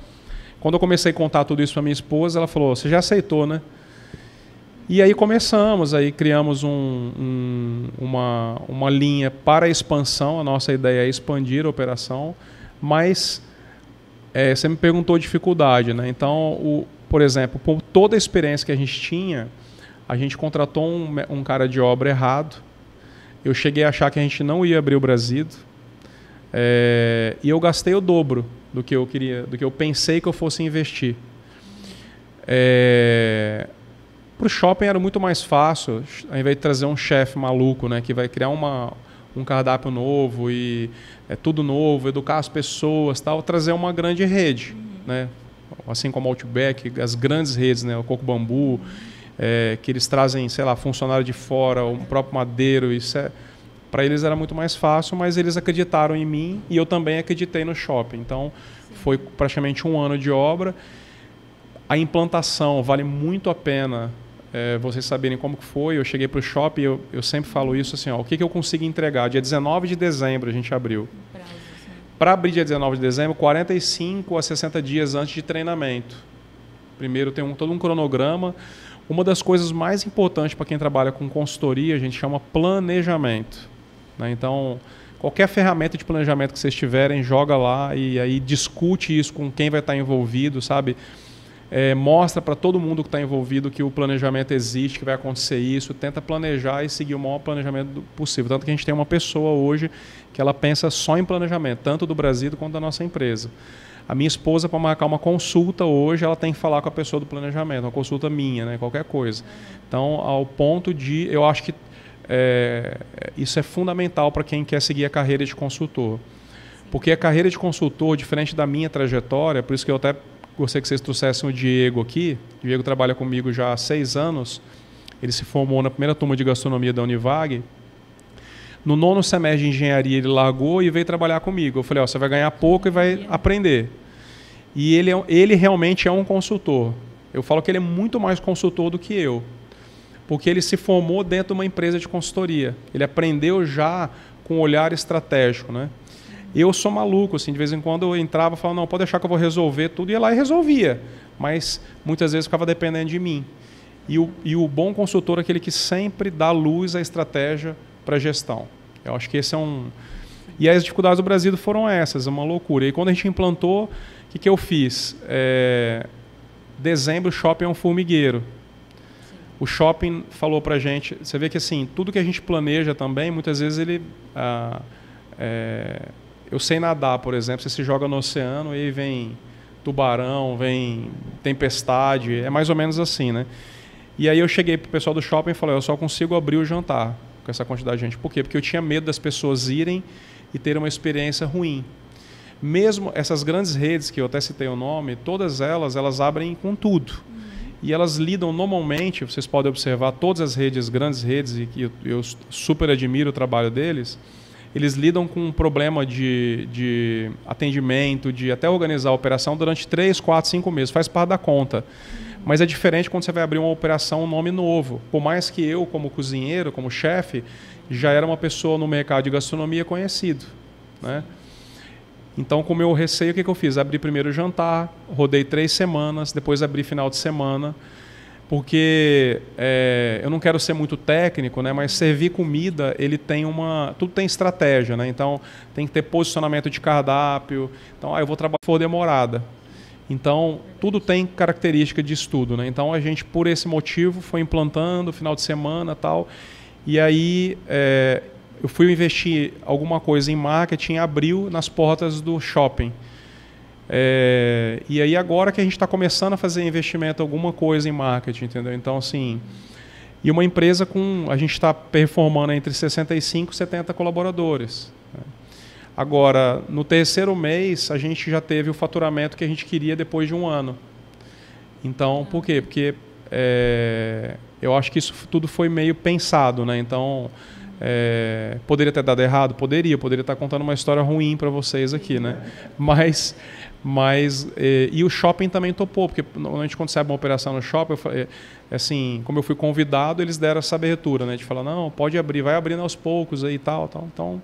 Quando eu comecei a contar tudo isso para minha esposa, ela falou, você já aceitou, né? E aí começamos, aí criamos uma linha para a expansão. A nossa ideia é expandir a operação, mas você me perguntou dificuldade, né? Então, por exemplo, por toda a experiência que a gente tinha, a gente contratou um cara de obra errado. Eu cheguei a achar que a gente não ia abrir o Brasido. E eu gastei o dobro do que eu queria, do que eu pensei que eu fosse investir. Para o shopping era muito mais fácil, ao invés de trazer um chefe maluco, né, que vai criar um cardápio novo e tudo novo, educar as pessoas, tal, trazer uma grande rede, né, assim como o Outback, as grandes redes, né, o Coco Bambu, que eles trazem, sei lá, funcionário de fora, o próprio Madeiro, para eles era muito mais fácil, mas eles acreditaram em mim e eu também acreditei no shopping. Então, foi praticamente 1 ano de obra. A implantação vale muito a pena vocês saberem como que foi. Eu cheguei para o shopping, eu sempre falo isso assim, o que eu consigo entregar? Dia 19 de dezembro a gente abriu. Para abrir dia 19 de dezembro, 45 a 60 dias antes de treinamento. Primeiro tem todo um cronograma. Uma das coisas mais importantes para quem trabalha com consultoria, a gente chama planejamento, né? Então, qualquer ferramenta de planejamento que vocês tiverem, joga lá e aí discute isso com quem vai estar envolvido, sabe? Mostra para todo mundo que está envolvido que o planejamento existe, que vai acontecer isso, tenta planejar e seguir o maior planejamento possível. Tanto que a gente tem uma pessoa hoje que ela pensa só em planejamento, tanto do Brasil quanto da nossa empresa. A minha esposa, para marcar uma consulta hoje, ela tem que falar com a pessoa do planejamento, uma consulta minha, né, qualquer coisa. Então, ao ponto de, eu acho que isso é fundamental para quem quer seguir a carreira de consultor. Porque a carreira de consultor, diferente da minha trajetória, por isso que eu até gostaria que vocês trouxessem o Diego aqui. O Diego trabalha comigo já há 6 anos. Ele se formou na primeira turma de gastronomia da Univag. No 9º semestre de engenharia, ele largou e veio trabalhar comigo. Eu falei, você vai ganhar pouco e vai aprender. E ele realmente é um consultor. Eu falo que ele é muito mais consultor do que eu. Porque ele se formou dentro de uma empresa de consultoria. Ele aprendeu já com olhar estratégico, né? Eu sou maluco, assim, de vez em quando eu entrava e falava, não, pode deixar que eu vou resolver tudo, e ia lá e resolvia. Mas muitas vezes ficava dependendo de mim. E o bom consultor é aquele que sempre dá luz à estratégia para a gestão. Eu acho que esse é um... E as dificuldades do Brasil foram essas, uma loucura. E quando a gente implantou, o que eu fiz? Dezembro, o shopping é um formigueiro. O shopping falou para a gente... Você vê que assim, tudo que a gente planeja também, muitas vezes ele... eu sei nadar, por exemplo, você se joga no oceano e aí vem tubarão, vem tempestade, é mais ou menos assim, né? E aí eu cheguei pro pessoal do shopping e falei, eu só consigo abrir o jantar com essa quantidade de gente. Por quê? Porque eu tinha medo das pessoas irem e terem uma experiência ruim. Mesmo essas grandes redes, que eu até citei o nome, todas elas abrem com tudo. E elas lidam normalmente, vocês podem observar, todas as redes, grandes redes, e que eu super admiro o trabalho deles, eles lidam com um problema de atendimento, de até organizar a operação durante 3, 4, 5 meses. Faz parte da conta. Mas é diferente quando você vai abrir uma operação, um nome novo. Por mais que eu, como cozinheiro, como chefe, já era uma pessoa no mercado de gastronomia conhecido, né? Então, com o meu receio, o que eu fiz? Abri primeiro o jantar, rodei 3 semanas, depois abri final de semana, porque eu não quero ser muito técnico, né? Mas servir comida, ele tem tudo tem estratégia, né? Então tem que ter posicionamento de cardápio. Então, eu vou trabalhar for demorada. Então tudo tem característica de estudo, né? Então a gente, por esse motivo, foi implantando final de semana, tal. E aí eu fui investir alguma coisa em marketing em abril nas portas do shopping. E aí agora que a gente está começando a fazer investimento alguma coisa em marketing, entendeu? Então, assim, e uma empresa a gente está performando entre 65 e 70 colaboradores, né? Agora, no 3º mês, a gente já teve o faturamento que a gente queria depois de 1 ano. Então, por quê? Porque eu acho que isso tudo foi meio pensado, né? Então, poderia ter dado errado? Poderia estar contando uma história ruim para vocês aqui, né? E o shopping também topou, porque normalmente quando você abre uma operação no shopping, assim, como eu fui convidado, eles deram essa abertura, né, de falar, não, pode abrir, vai abrindo aos poucos aí e tal. Então,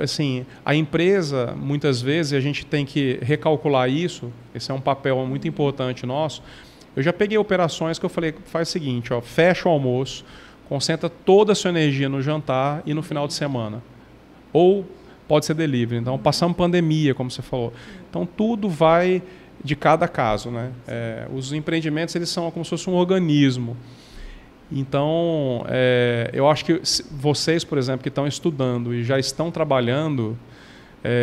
assim, a empresa, muitas vezes, a gente tem que recalcular isso, esse é um papel muito importante nosso. Eu já peguei operações que eu falei, faz o seguinte, ó, fecha o almoço, concentra toda a sua energia no jantar e no final de semana. Ou pode ser delivery. Então, passamos pandemia, como você falou. Então, tudo vai de cada caso, né? Os empreendimentos, eles são como se fosse um organismo. Então, eu acho que vocês, por exemplo, que estão estudando e já estão trabalhando,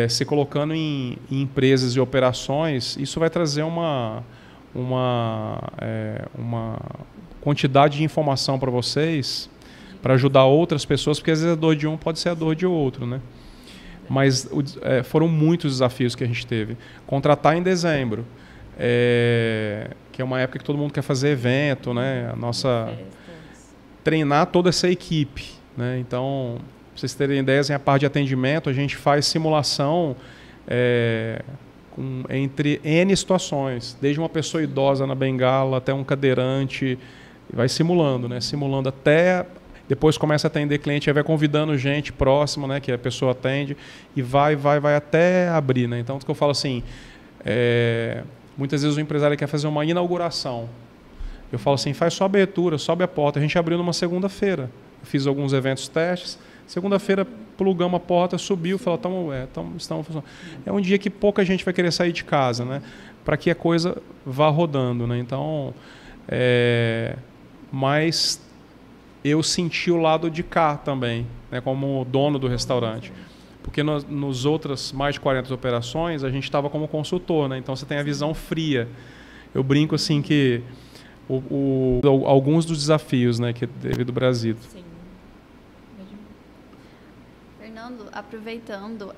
se colocando em empresas e operações, isso vai trazer uma quantidade de informação para vocês, para ajudar outras pessoas, porque às vezes a dor de um pode ser a dor de outro, né? Mas foram muitos desafios que a gente teve. Contratar em dezembro, que é uma época que todo mundo quer fazer evento, né? Treinar toda essa equipe, né? Então, para vocês terem ideias, a parte de atendimento, a gente faz simulação entre N situações, desde uma pessoa idosa na bengala até um cadeirante, vai simulando, né? Simulando até... Depois começa a atender cliente, aí vai convidando gente próxima, né, que a pessoa atende, e vai até abrir, né? Então, o que eu falo assim, muitas vezes o empresário quer fazer uma inauguração. Eu falo assim, faz só a abertura, sobe a porta. A gente abriu numa segunda-feira. Eu fiz alguns eventos testes. Segunda-feira, plugamos a porta, subiu, falou, estamos funcionando. É um dia que pouca gente vai querer sair de casa, né? Para que a coisa vá rodando, né? Então, mas eu senti o lado de cá também, né, como dono do restaurante. Porque nos outras mais de 40 operações, a gente estava como consultor, né? Então você tem a visão fria. Eu brinco assim que alguns dos desafios, né, que teve do Brasil.
Sim.
Fernando, aproveitando,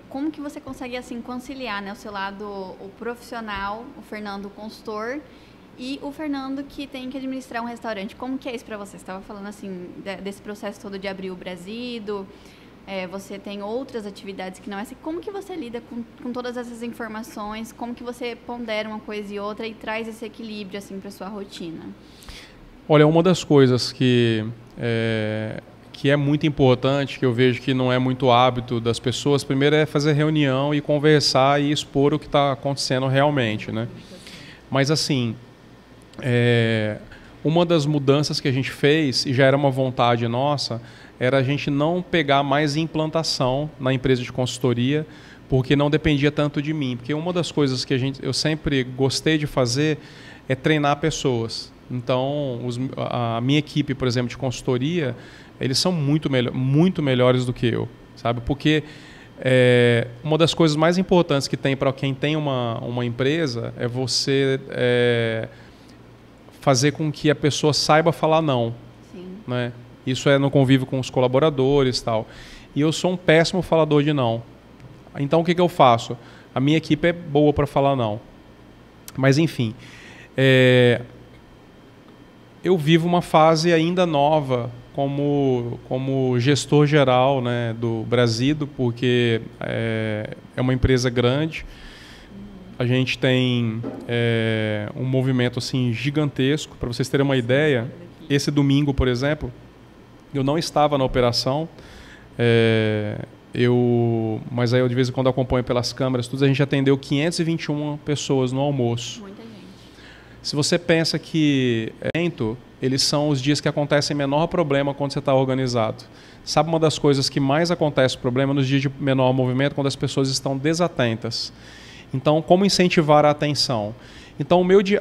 como que você consegue assim conciliar, né, o seu lado o profissional, o Fernando consultor, e o Fernando que tem que administrar um restaurante? Como que é isso para você? Você estava falando assim desse processo todo de abrir o Brasido, você tem outras atividades que não é assim. Como que você lida com todas essas informações? Como que você pondera uma coisa e outra e traz esse equilíbrio assim para sua rotina?
Olha, uma das coisas que é muito importante, que eu vejo que não é muito hábito das pessoas, primeiro é fazer reunião e conversar e expor o que está acontecendo realmente, né? Mas assim, uma das mudanças que a gente fez, e já era uma vontade nossa, era a gente não pegar mais implantação na empresa de consultoria, porque não dependia tanto de mim. Porque uma das coisas que eu sempre gostei de fazer é treinar pessoas. Então, a minha equipe, por exemplo, de consultoria, eles são muito melhores do que eu, sabe? Porque uma das coisas mais importantes que tem para quem tem uma empresa é você fazer com que a pessoa saiba falar não.
Sim.
Né? Isso é no convívio com os colaboradores e tal. E eu sou um péssimo falador de não. Então, o que eu faço? A minha equipe é boa para falar não. Mas, enfim, eu vivo uma fase ainda nova como gestor geral, né, do Brasido, porque é uma empresa grande. A gente tem um movimento assim, gigantesco. Para vocês terem uma ideia, esse domingo, por exemplo, eu não estava na operação, mas aí eu de vez em quando acompanho pelas câmeras, a gente atendeu 521 pessoas no almoço.
Muita gente.
Se você pensa que eles são os dias que acontecem menor problema quando você está organizado. Sabe uma das coisas que mais acontece problema nos dias de menor movimento, quando as pessoas estão desatentas. Então, como incentivar a atenção? Então, o meu dia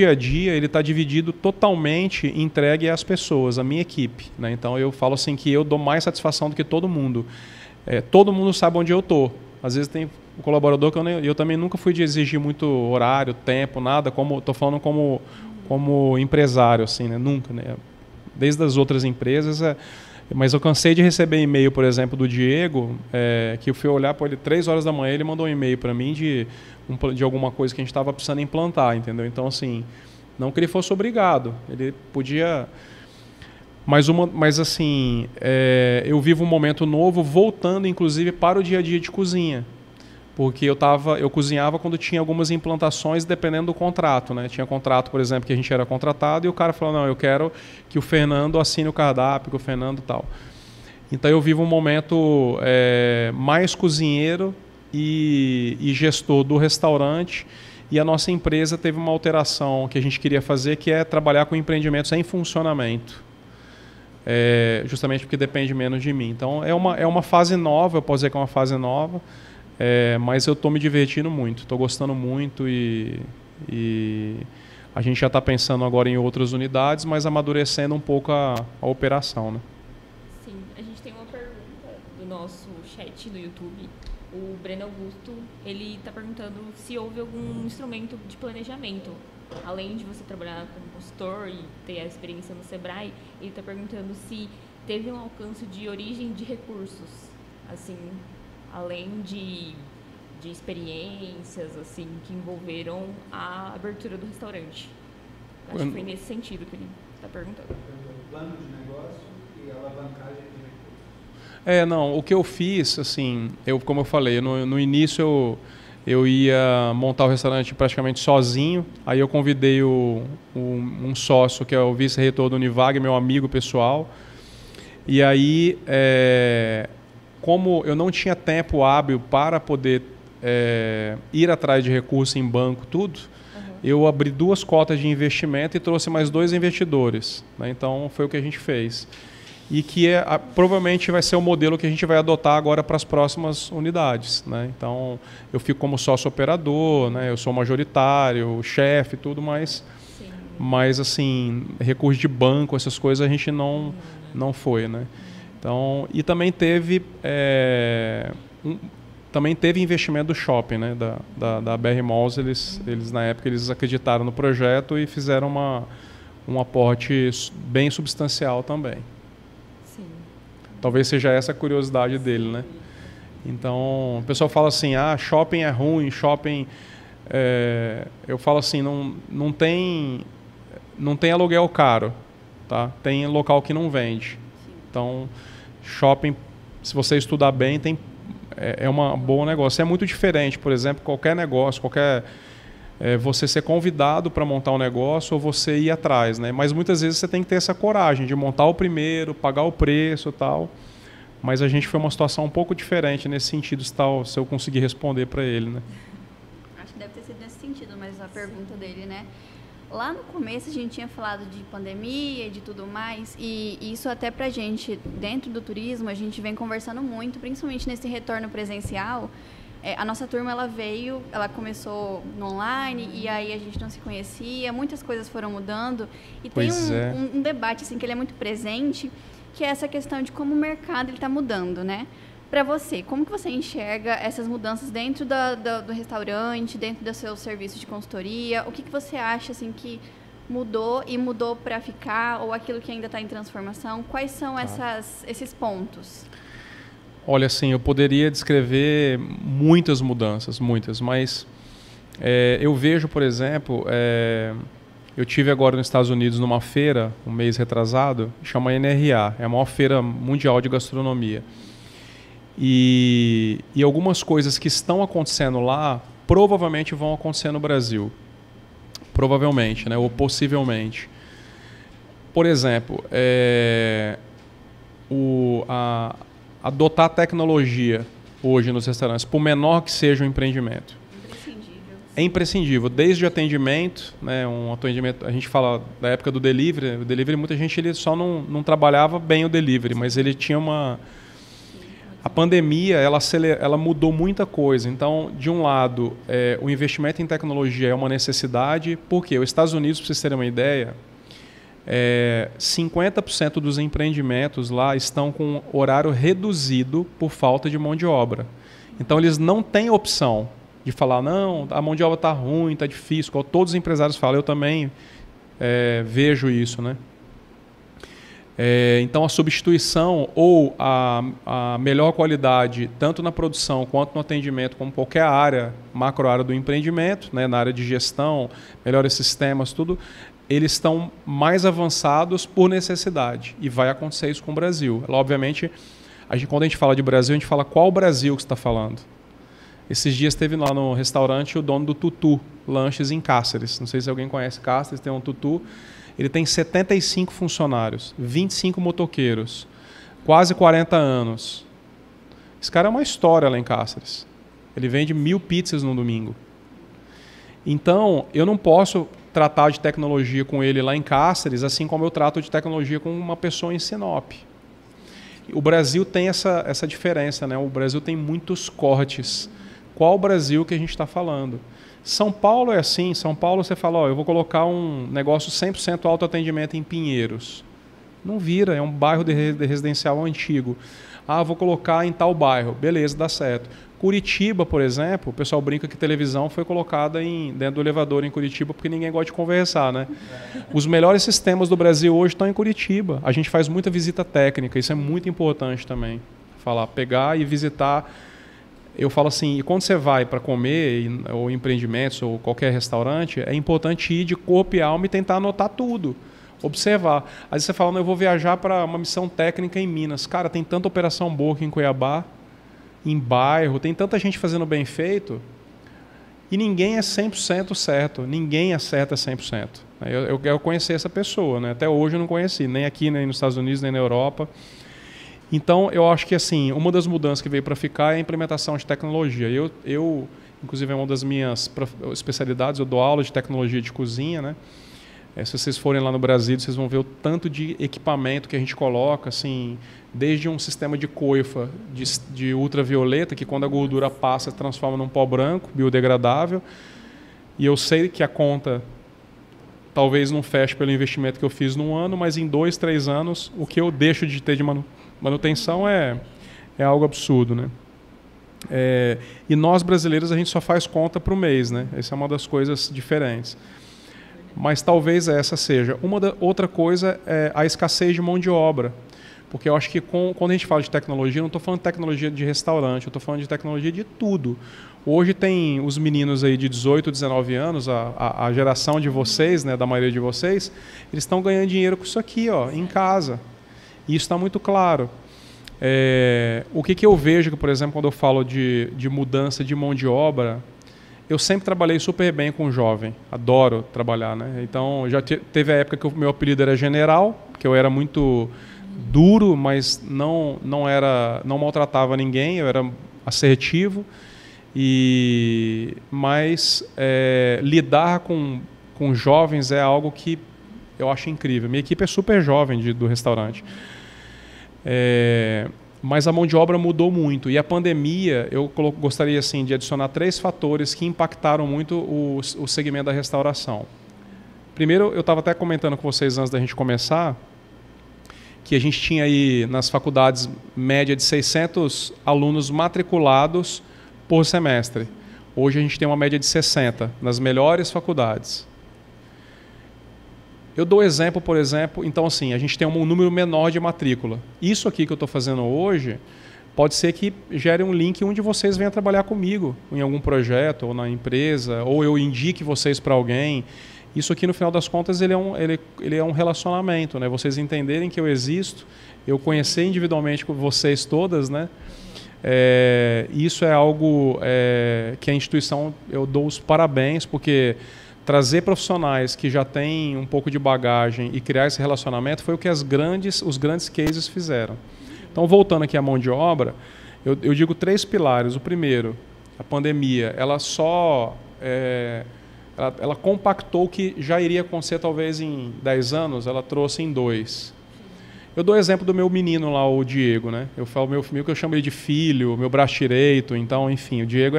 a dia ele está dividido totalmente entregue às pessoas, à minha equipe. Né? Então, eu falo assim que eu dou mais satisfação do que todo mundo. Todo mundo sabe onde eu estou. Às vezes tem um colaborador que eu também nunca fui de exigir muito horário, tempo, nada. Estou falando como empresário, assim, né? Nunca. Né? Desde as outras empresas... Mas eu cansei de receber e-mail, por exemplo, do Diego, que eu fui olhar para ele 3 horas da manhã, ele mandou um e-mail para mim de alguma coisa que a gente estava precisando implantar, entendeu? Então, assim, não que ele fosse obrigado, ele podia... Mas assim, eu vivo um momento novo, voltando, inclusive, para o dia a dia de cozinha. porque eu cozinhava quando tinha algumas implantações, dependendo do contrato, né? Tinha contrato, por exemplo, que a gente era contratado e o cara falou, não, eu quero que o Fernando assine o cardápio, que o Fernando tal. Então eu vivo um momento mais cozinheiro e gestor do restaurante, e a nossa empresa teve uma alteração que a gente queria fazer, que é trabalhar com empreendimentos em funcionamento. Justamente porque depende menos de mim. Então é uma fase nova, eu posso dizer que é uma fase nova, mas eu estou me divertindo muito, estou gostando muito e a gente já está pensando agora em outras unidades, mas amadurecendo um pouco a operação, né?
Sim, a gente tem uma pergunta do nosso chat no YouTube. O Breno Augusto, ele está perguntando se houve algum instrumento de planejamento. Além de você trabalhar como consultor e ter a experiência no Sebrae, ele está perguntando se teve um alcance de origem de recursos, assim, além de experiências assim, que envolveram a abertura do restaurante. Acho que foi nesse sentido que ele está perguntando.
Plano de negócio e alavancagem de recursos.
Não, o que eu fiz, assim, como eu falei, no início eu ia montar o restaurante praticamente sozinho, aí eu convidei um sócio, que é o vice-reitor do Univag, meu amigo pessoal, e aí, como eu não tinha tempo hábil para poder ir atrás de recursos em banco, tudo, eu abri 2 cotas de investimento e trouxe mais 2 investidores, né? Então, foi o que a gente fez. E que provavelmente vai ser o modelo que a gente vai adotar agora para as próximas unidades, né? Então, eu fico como sócio operador, né? Eu sou majoritário, chefe, tudo, mas assim, recurso de banco, essas coisas a gente não foi, né? Então, e também teve investimento do shopping, né? Da BR Malls, eles na época eles acreditaram no projeto e fizeram um aporte bem substancial também. Talvez seja essa a curiosidade dele, né? Então, o pessoal fala assim, shopping é ruim, shopping... eu falo assim, não tem aluguel caro, tá? Tem local que não vende. Então, shopping, se você estudar bem, é um bom negócio. É muito diferente, por exemplo, qualquer negócio, você ser convidado para montar um negócio ou você ir atrás, né? Mas muitas vezes você tem que ter essa coragem de montar o primeiro, pagar o preço e tal. Mas a gente foi uma situação um pouco diferente nesse sentido, se eu conseguir responder para ele, né?
Acho que deve ter sido nesse sentido, mas a pergunta dele, né? Lá no começo a gente tinha falado de pandemia e de tudo mais, e isso até pra gente, dentro do turismo, a gente vem conversando muito, principalmente nesse retorno presencial. A nossa turma, ela começou no online e aí a gente não se conhecia, muitas coisas foram mudando e tem um debate assim, que ele é muito presente, que é essa questão de como o mercado está mudando, né? Para você, como que você enxerga essas mudanças dentro do restaurante, dentro do seu serviço de consultoria? O que você acha assim, que mudou e mudou para ficar ou aquilo que ainda está em transformação? Quais são esses pontos?
Olha, assim, eu poderia descrever muitas mudanças, mas eu vejo, por exemplo, eu tive agora nos Estados Unidos numa feira, um mês retrasado, chama NRA, é a maior feira mundial de gastronomia. E algumas coisas que estão acontecendo lá, provavelmente vão acontecer no Brasil. Provavelmente, né? Ou possivelmente. Por exemplo, adotar tecnologia hoje nos restaurantes, por menor que seja o empreendimento. É imprescindível, desde o atendimento, né, a gente fala da época do delivery, o delivery muita gente ele só não trabalhava bem o delivery, mas ele tinha a pandemia ela mudou muita coisa. Então, de um lado, o investimento em tecnologia é uma necessidade, porque os Estados Unidos, para vocês terem uma ideia, 50% dos empreendimentos lá estão com horário reduzido por falta de mão de obra. Então, eles não têm opção de falar, não, a mão de obra está ruim, está difícil, como todos os empresários falam, eu também vejo isso, né? Então, a substituição ou a melhor qualidade, tanto na produção quanto no atendimento, como qualquer área, macro área do empreendimento, né, na área de gestão, melhores sistemas, tudo, eles estão mais avançados por necessidade. E vai acontecer isso com o Brasil. Obviamente, quando a gente fala de Brasil, a gente fala qual Brasil que você está falando. Esses dias teve lá no restaurante o dono do Tutu Lanches em Cáceres. Não sei se alguém conhece Cáceres, tem um Tutu. Ele tem 75 funcionários, 25 motoqueiros, quase 40 anos. Esse cara é uma história lá em Cáceres. Ele vende 1000 pizzas no domingo. Então, eu não posso tratar de tecnologia com ele lá em Cáceres, assim como eu trato de tecnologia com uma pessoa em Sinop. O Brasil tem essa diferença, né? O Brasil tem muitos cortes. Qual o Brasil que a gente está falando? São Paulo é assim. São Paulo você fala, ó, eu vou colocar um negócio 100% autoatendimento em Pinheiros. Não vira, é um bairro de residencial antigo. Ah, vou colocar em tal bairro. Beleza, dá certo. Curitiba, por exemplo, o pessoal brinca que televisão foi colocada dentro do elevador em Curitiba porque ninguém gosta de conversar, né? Os melhores sistemas do Brasil hoje estão em Curitiba. A gente faz muita visita técnica, isso é muito importante também. Pegar e visitar. Eu falo assim, e quando você vai para comer, ou empreendimentos, ou qualquer restaurante, é importante ir de corpo e alma e tentar anotar tudo. Observar. Às vezes você fala, não, eu vou viajar para uma missão técnica em Minas. Cara, tem tanta operação boa aqui em Cuiabá, em bairro, tem tanta gente fazendo bem feito, e ninguém é 100% certo. Ninguém acerta 100%. Eu quero conhecer essa pessoa, né? Até hoje eu não conheci, nem aqui, nem nos Estados Unidos, nem na Europa. Então, eu acho que assim, uma das mudanças que veio para ficar é a implementação de tecnologia. Eu, inclusive, é uma das minhas especialidades, eu dou aula de tecnologia de cozinha, né? Se vocês forem lá no Brasil, vocês vão ver o tanto de equipamento que a gente coloca, assim, desde um sistema de coifa de ultravioleta, que quando a gordura passa, transforma num pó branco, biodegradável. E eu sei que a conta talvez não feche pelo investimento que eu fiz num ano, mas em 2, 3 anos, o que eu deixo de ter de manutenção é algo absurdo, né? E nós, brasileiros, a gente só faz conta para o mês, né? Essa é uma das coisas diferentes. Mas talvez essa seja. Outra coisa é a escassez de mão de obra. Porque eu acho que quando a gente fala de tecnologia, eu não estou falando de tecnologia de restaurante, eu estou falando de tecnologia de tudo. Hoje tem os meninos aí de 18, 19 anos, a geração de vocês, né, da maioria de vocês, eles estão ganhando dinheiro com isso aqui, ó, em casa. E isso está muito claro. O que eu vejo, por exemplo, quando eu falo de mudança de mão de obra, eu sempre trabalhei super bem com jovem, adoro trabalhar, né? Então, já teve a época que o meu apelido era General, que eu era muito duro, mas não maltratava ninguém, eu era assertivo. Mas lidar com jovens é algo que eu acho incrível. Minha equipe é super jovem do restaurante. Mas a mão de obra mudou muito. E a pandemia, eu gostaria assim, de adicionar 3 fatores que impactaram muito o segmento da restauração. Primeiro, eu estava até comentando com vocês antes da gente começar, que a gente tinha aí nas faculdades média de 600 alunos matriculados por semestre. Hoje a gente tem uma média de 60 nas melhores faculdades. Eu dou exemplo, por exemplo, então assim, a gente tem um número menor de matrícula. Isso aqui que eu estou fazendo hoje, pode ser que gere um link onde vocês venham trabalhar comigo, em algum projeto, ou na empresa, ou eu indique vocês para alguém. Isso aqui, no final das contas, ele é um relacionamento, né? Vocês entenderem que eu existo, eu conhecer individualmente com vocês todas, né? Isso é algo que a instituição, eu dou os parabéns, porque trazer profissionais que já têm um pouco de bagagem e criar esse relacionamento foi o que os grandes cases fizeram. Então, voltando aqui à mão de obra, eu digo 3 pilares. O primeiro, a pandemia, ela compactou o que já iria acontecer talvez em 10 anos, ela trouxe em 2. Eu dou o exemplo do meu menino lá, o Diego, né? Eu falo meu filho, que eu chamo ele de filho, meu braço direito. Então, enfim, o Diego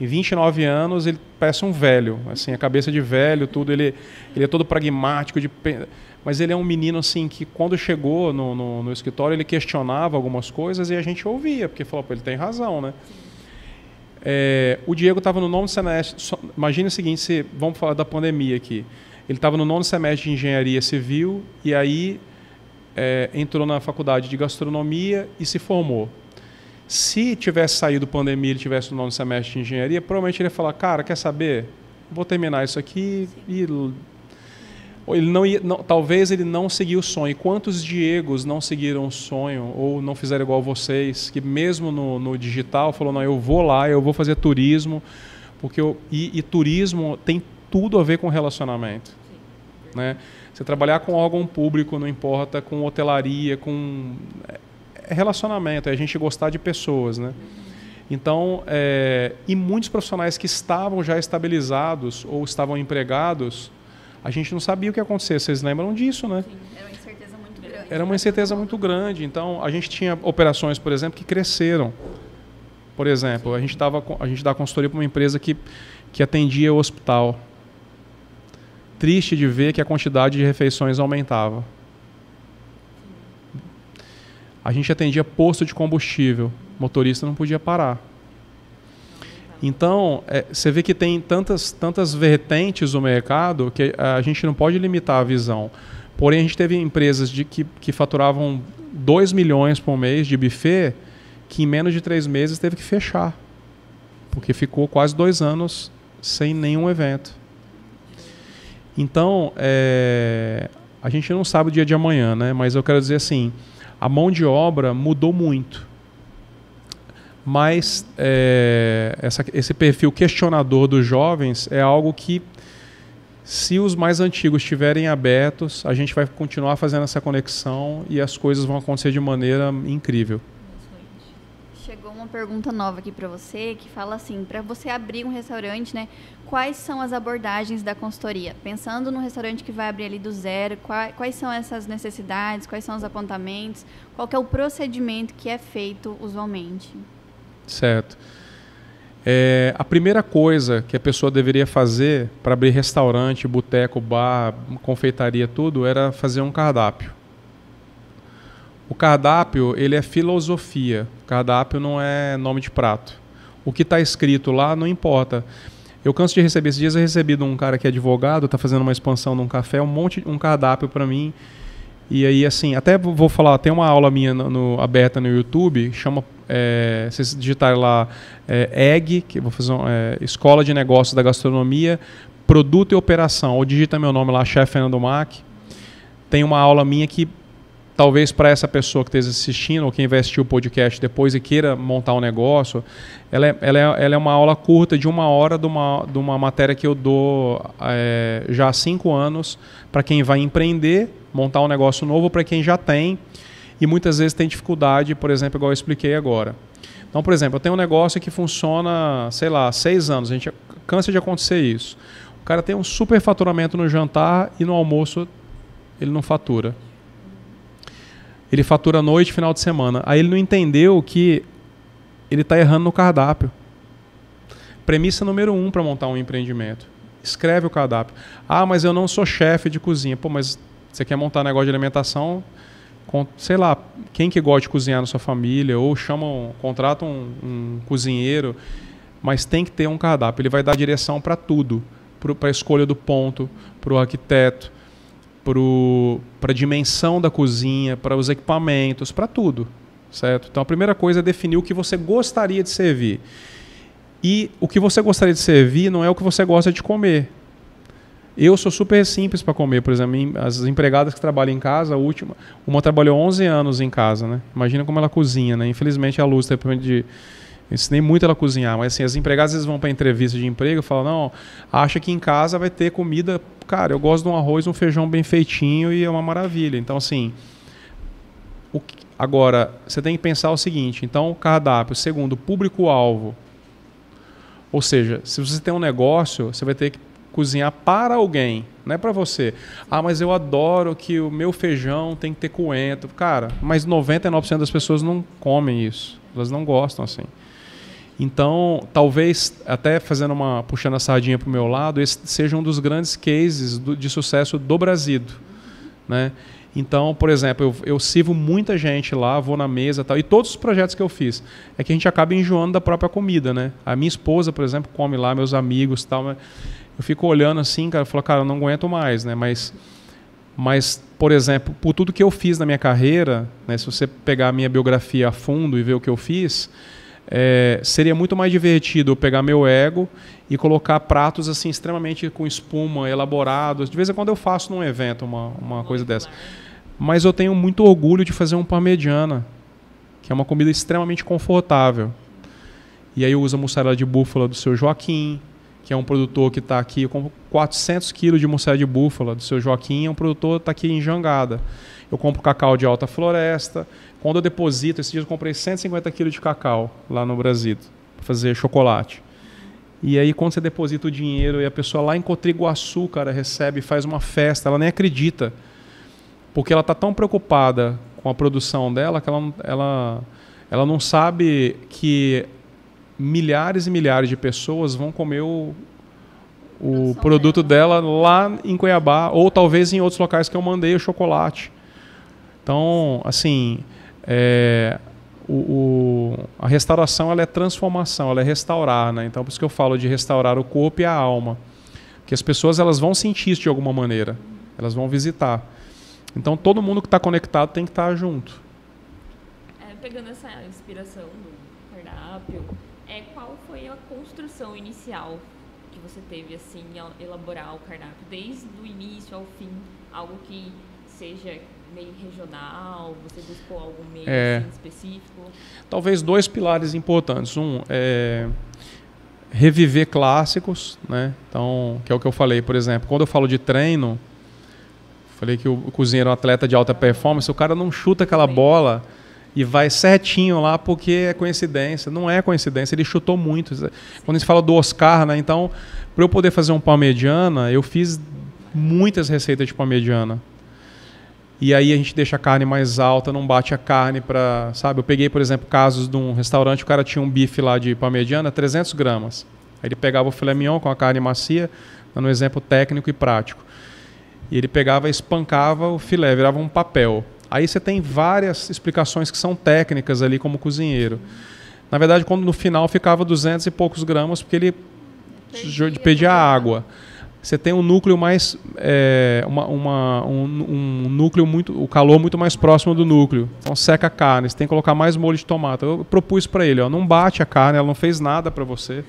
em 29 anos, ele parece um velho, assim, a cabeça de velho, tudo. Ele é todo pragmático, mas ele é um menino assim que quando chegou no escritório, ele questionava algumas coisas e a gente ouvia, porque falou, pô, ele tem razão, né? O Diego estava no 9º semestre, imagine o seguinte, vamos falar da pandemia aqui. Ele estava no 9º semestre de engenharia civil e aí entrou na faculdade de gastronomia e se formou. Se tivesse saído pandemia e ele tivesse no 9º semestre de engenharia, provavelmente ele ia falar, cara, quer saber? Vou terminar isso aqui. talvez ele não seguiu o sonho. E quantos Diegos não seguiram o sonho ou não fizeram igual vocês, que mesmo no digital falou, não, eu vou lá, eu vou fazer turismo, porque e turismo tem tudo a ver com relacionamento. Né? Você trabalhar com órgão público, não importa, com hotelaria, com relacionamento, é a gente gostar de pessoas. Né? Então, e muitos profissionais que estavam já estabilizados ou estavam empregados, a gente não sabia o que ia acontecer. Vocês lembram disso, né?
Sim, era uma incerteza muito grande.
Era uma incerteza muito grande. Então, a gente tinha operações, por exemplo, que cresceram. Por exemplo, a gente dá consultoria para uma empresa que atendia o hospital. Triste de ver que a quantidade de refeições aumentava. A gente atendia posto de combustível. O motorista não podia parar. Então, você vê que tem tantas vertentes do mercado que a gente não pode limitar a visão. Porém, a gente teve empresas que faturavam 2 milhões por mês de buffet que em menos de 3 meses teve que fechar. Porque ficou quase 2 anos sem nenhum evento. Então, a gente não sabe o dia de amanhã, né? Mas eu quero dizer assim, a mão de obra mudou muito. Mas esse perfil questionador dos jovens é algo que, se os mais antigos estiverem abertos, a gente vai continuar fazendo essa conexão e as coisas vão acontecer de maneira incrível.
Chegou uma pergunta nova aqui para você, que fala assim, para você abrir um restaurante, né, quais são as abordagens da consultoria? Pensando no restaurante que vai abrir ali do zero, quais são essas necessidades, quais são os apontamentos, qual que é o procedimento que é feito usualmente?
Certo. A primeira coisa que a pessoa deveria fazer para abrir restaurante, boteco, bar, confeitaria, tudo, era fazer um cardápio. O cardápio, ele é filosofia. O cardápio não é nome de prato. O que está escrito lá não importa. Eu canso de receber, esses dias eu recebi de um cara que é advogado, está fazendo uma expansão num café, um cardápio para mim. E aí, assim, até vou falar, tem uma aula minha aberta no YouTube, chama, vocês digitarem lá, EG, que vou fazer Escola de Negócios da Gastronomia, Produto e Operação, ou digita meu nome lá, Chefe Fernando Mack. Tem uma aula minha que, talvez para essa pessoa que esteja assistindo, ou quem vai assistir o podcast depois e queira montar um negócio, ela é uma aula curta de 1 hora de uma matéria que eu dou já há 5 anos para quem vai empreender, montar um negócio novo, para quem já tem e muitas vezes tem dificuldade, por exemplo, igual eu expliquei agora. Então, por exemplo, eu tenho um negócio que funciona, sei lá, 6 anos, a gente cansa de acontecer isso. O cara tem um super faturamento no jantar e no almoço ele não fatura. Ele fatura noite, final de semana. Aí ele não entendeu que ele está errando no cardápio. Premissa número 1 para montar um empreendimento. Escreve o cardápio. Ah, mas eu não sou chefe de cozinha. Pô, mas você quer montar um negócio de alimentação, sei lá, quem que gosta de cozinhar na sua família, ou contrata um cozinheiro, mas tem que ter um cardápio. Ele vai dar direção para tudo, para a escolha do ponto, para o arquiteto, para a dimensão da cozinha, para os equipamentos, para tudo, certo? Então a primeira coisa é definir o que você gostaria de servir. E o que você gostaria de servir não é o que você gosta de comer. Eu sou super simples para comer, por exemplo, as empregadas que trabalham em casa, uma trabalhou 11 anos em casa, né? Imagina como ela cozinha, né? Infelizmente a Luz teve ensinei muito ela a cozinhar, mas assim, as empregadas às vezes vão para entrevista de emprego e falam, não, acha que em casa vai ter comida, cara, eu gosto de um arroz, um feijão bem feitinho e é uma maravilha. Então, assim, agora, você tem que pensar o seguinte, então, cardápio, segundo, público-alvo. Ou seja, se você tem um negócio, você vai ter que cozinhar para alguém, não é para você. Ah, mas eu adoro que o meu feijão tem que ter coentro. Cara, mas 99% das pessoas não comem isso. Elas não gostam assim. Então, talvez, até puxando a sardinha para o meu lado, esse seja um dos grandes cases de sucesso do Brasil, né? Então, por exemplo, eu sirvo muita gente lá, vou na mesa e tal, e todos os projetos que eu fiz, é que a gente acaba enjoando da própria comida, né? A minha esposa, por exemplo, come lá, meus amigos e tal, mas eu fico olhando assim, cara, eu falo, cara, eu não aguento mais, né? Mas, por exemplo, por tudo que eu fiz na minha carreira, né, se você pegar a minha biografia a fundo e ver o que eu fiz, seria muito mais divertido eu pegar meu ego e colocar pratos assim extremamente com espuma, elaborados. De vez em quando eu faço num evento uma coisa dessa. Mas eu tenho muito orgulho de fazer um parmegiana, que é uma comida extremamente confortável. E aí eu uso a mussarela de búfala do seu Joaquim, que é um produtor que está aqui. Eu compro 400 quilos de mussarela de búfala do seu Joaquim, é um produtor que está aqui em Jangada. Eu compro cacau de alta floresta. Quando eu deposito, esses dias eu comprei 150 quilos de cacau lá no Brasil, para fazer chocolate. E aí quando você deposita o dinheiro e a pessoa lá em Cotriguaçu, cara, recebe e faz uma festa, ela nem acredita. Porque ela está tão preocupada com a produção dela que ela não sabe que milhares e milhares de pessoas vão comer o produto dela lá em Cuiabá, ou talvez em outros locais que eu mandei o chocolate. Então, assim, a restauração ela é transformação, ela é restaurar, né? Então, por isso que eu falo de restaurar o corpo e a alma. Porque as pessoas elas vão sentir isso de alguma maneira, elas vão visitar. Então, todo mundo que está conectado tem que estar junto.
Pegando essa inspiração do cardápio, qual foi a construção inicial que você teve assim, ao elaborar o cardápio? Desde o início ao fim, algo que seja meio regional, você buscou algum meio assim, específico?
Talvez 2 pilares importantes. Um é reviver clássicos, né? Então, que é o que eu falei, por exemplo, quando eu falo de treino, falei que o cozinheiro é um atleta de alta performance, o cara não chuta aquela bola e vai certinho lá porque é coincidência. Não é coincidência, ele chutou muito. Quando a gente fala do Oscar, né? Então, para eu poder fazer um parmegiana, eu fiz muitas receitas de parmegiana. E aí a gente deixa a carne mais alta, não bate a carne para... Sabe, eu peguei, por exemplo, casos de um restaurante, o cara tinha um bife lá de parmegiana, 300 gramas. Aí ele pegava o filé mignon com a carne macia, dando um exemplo técnico e prático. E ele pegava e espancava o filé, virava um papel. Aí você tem várias explicações que são técnicas ali como cozinheiro. Na verdade, quando no final ficava 200 e poucos gramas, porque ele pedia água. Você tem um núcleo mais... um núcleo muito... O calor muito mais próximo do núcleo. Então seca a carne, você tem que colocar mais molho de tomate. Eu propus para ele, ó, não bate a carne, ela não fez nada para você.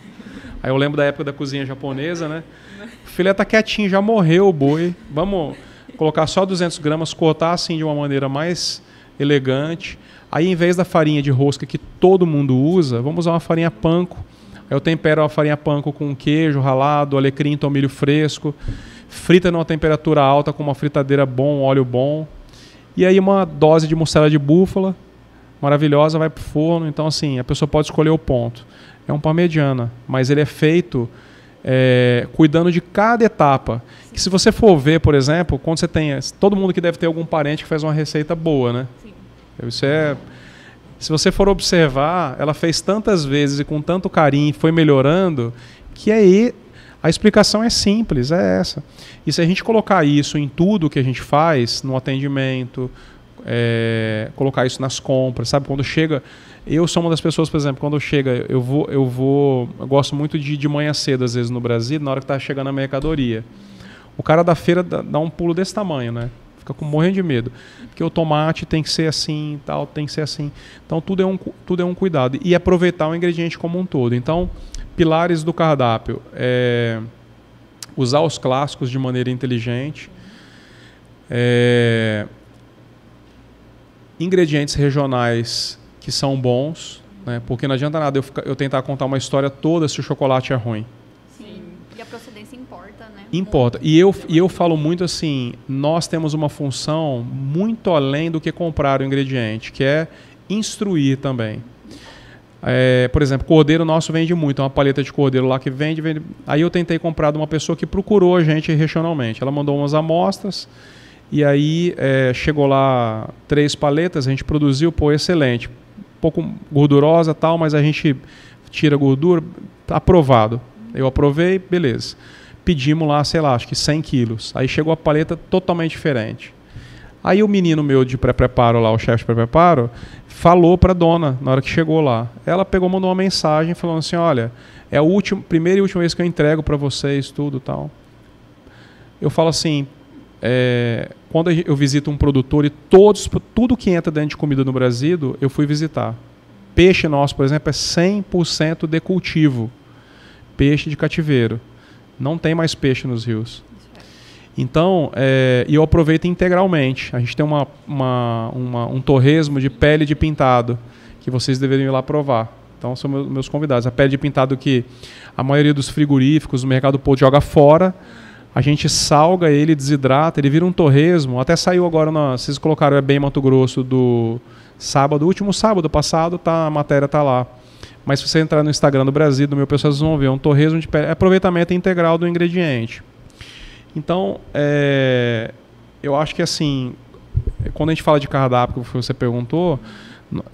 Aí eu lembro da época da cozinha japonesa, né? O filé tá quietinho, já morreu o boi. Vamos colocar só 200 gramas, cortar assim de uma maneira mais elegante. Aí, em vez da farinha de rosca que todo mundo usa, vamos usar uma farinha panko. Aí eu tempero a farinha panko com queijo ralado, alecrim, tomilho fresco. Frita numa temperatura alta com uma fritadeira bom, óleo bom. E aí uma dose de mussarela de búfala, maravilhosa, vai pro forno. Então, assim, a pessoa pode escolher o ponto. É um parmegiana, mas ele é feito... cuidando de cada etapa. Que se você for ver, por exemplo, quando você tem... Todo mundo que deve ter algum parente que faz uma receita boa, né? Sim. Isso se você for observar, ela fez tantas vezes e com tanto carinho, foi melhorando, que aí a explicação é simples, é essa. E se a gente colocar isso em tudo que a gente faz, no atendimento, colocar isso nas compras, sabe? Quando chega... Eu sou uma das pessoas, por exemplo, quando chega, eu gosto muito de manhã cedo, às vezes, no Brasil, na hora que está chegando a mercadoria. O cara da feira dá um pulo desse tamanho, né? Fica morrendo de medo. Porque o tomate tem que ser assim, tal, tem que ser assim. Então, tudo é um cuidado. E aproveitar o ingrediente como um todo. Então, pilares do cardápio. Usar os clássicos de maneira inteligente. Ingredientes regionais que são bons, né? Porque não adianta nada eu tentar contar uma história toda se o chocolate é ruim.
Sim, e a procedência importa, né?
Importa. E eu falo muito assim, nós temos uma função muito além do que comprar o ingrediente, que é instruir também. Por exemplo, cordeiro nosso vende muito, é uma paleta de cordeiro lá que vende. Aí eu tentei comprar de uma pessoa que procurou a gente regionalmente. Ela mandou umas amostras e aí chegou lá 3 paletas, a gente produziu, excelente. Um pouco gordurosa tal, mas a gente tira a gordura, tá aprovado. Eu aprovei, beleza. Pedimos lá, sei lá, acho que 100 quilos. Aí chegou a paleta totalmente diferente. Aí o menino meu de pré-preparo lá, o chefe de pré-preparo, falou para a dona na hora que chegou lá. Ela pegou, mandou uma mensagem falando assim, olha, é a primeira e última vez que eu entrego para vocês tudo tal. Eu falo assim, quando eu visito um produtor e tudo que entra dentro de comida no Brasil, eu fui visitar. Peixe nosso, por exemplo, é 100% de cultivo. Peixe de cativeiro. Não tem mais peixe nos rios. Então, e eu aproveito integralmente. A gente tem um torresmo de pele de pintado, que vocês deveriam ir lá provar. Então, são meus convidados. A pele de pintado que a maioria dos frigoríficos, do mercado podre, joga fora. A gente salga ele, desidrata, ele vira um torresmo. Até saiu agora, vocês colocaram o bem Mato Grosso do sábado, último sábado passado, a matéria está lá. Mas se você entrar no Instagram do Brasil, do meu pessoal, vocês vão ver um torresmo de pele, aproveitamento integral do ingrediente. Então, eu acho que assim, quando a gente fala de cardápio, que você perguntou,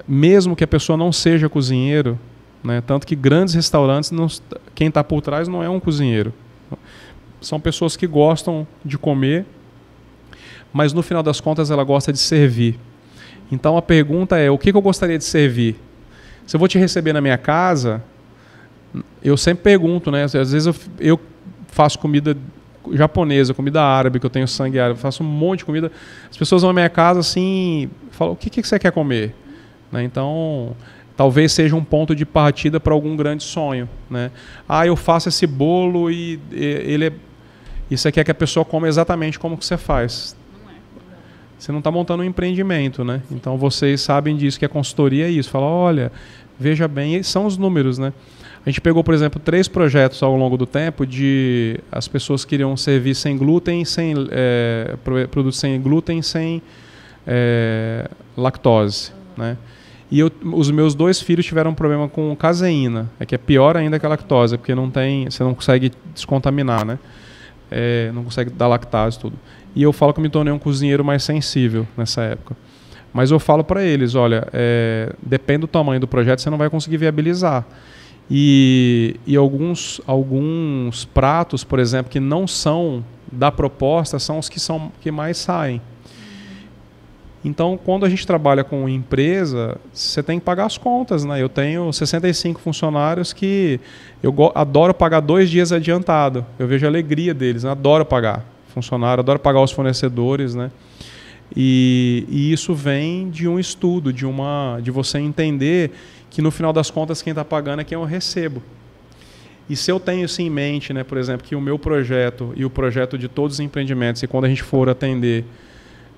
mesmo que a pessoa não seja cozinheiro, né, tanto que grandes restaurantes, quem está por trás não é um cozinheiro. São pessoas que gostam de comer, mas no final das contas ela gosta de servir. Então a pergunta é, o que eu gostaria de servir? Se eu vou te receber na minha casa, eu sempre pergunto, né? Às vezes eu faço comida japonesa, comida árabe, que eu tenho sangue árabe, faço um monte de comida. As pessoas vão na minha casa assim, falam, o que você quer comer? Né? Então, talvez seja um ponto de partida para algum grande sonho. Né? Eu faço esse bolo e você quer que a pessoa coma exatamente como que você faz. Você não está montando um empreendimento, né? Então vocês sabem disso, que a consultoria é isso. Fala, olha, veja bem, são os números, né? A gente pegou, por exemplo, 3 projetos ao longo do tempo de as pessoas queriam servir sem glúten, produtos sem glúten, sem lactose, né? E os meus 2 filhos tiveram um problema com caseína, que é pior ainda que a lactose, porque você não consegue descontaminar, né? Não consegue dar lactase e tudo. E eu falo que eu me tornei um cozinheiro mais sensível nessa época. Mas eu falo para eles, olha, depende do tamanho do projeto, você não vai conseguir viabilizar. E alguns pratos, por exemplo, que não são da proposta, são os que mais saem. Então, quando a gente trabalha com empresa, você tem que pagar as contas, né? Eu tenho 65 funcionários que eu adoro pagar 2 dias adiantado. Eu vejo a alegria deles, né? Adoro pagar funcionário, adoro pagar os fornecedores, né? E isso vem de um estudo, de você entender que no final das contas quem está pagando é quem eu recebo. E se eu tenho isso em mente, né? Por exemplo, que o meu projeto e o projeto de todos os empreendimentos, e quando a gente for atender,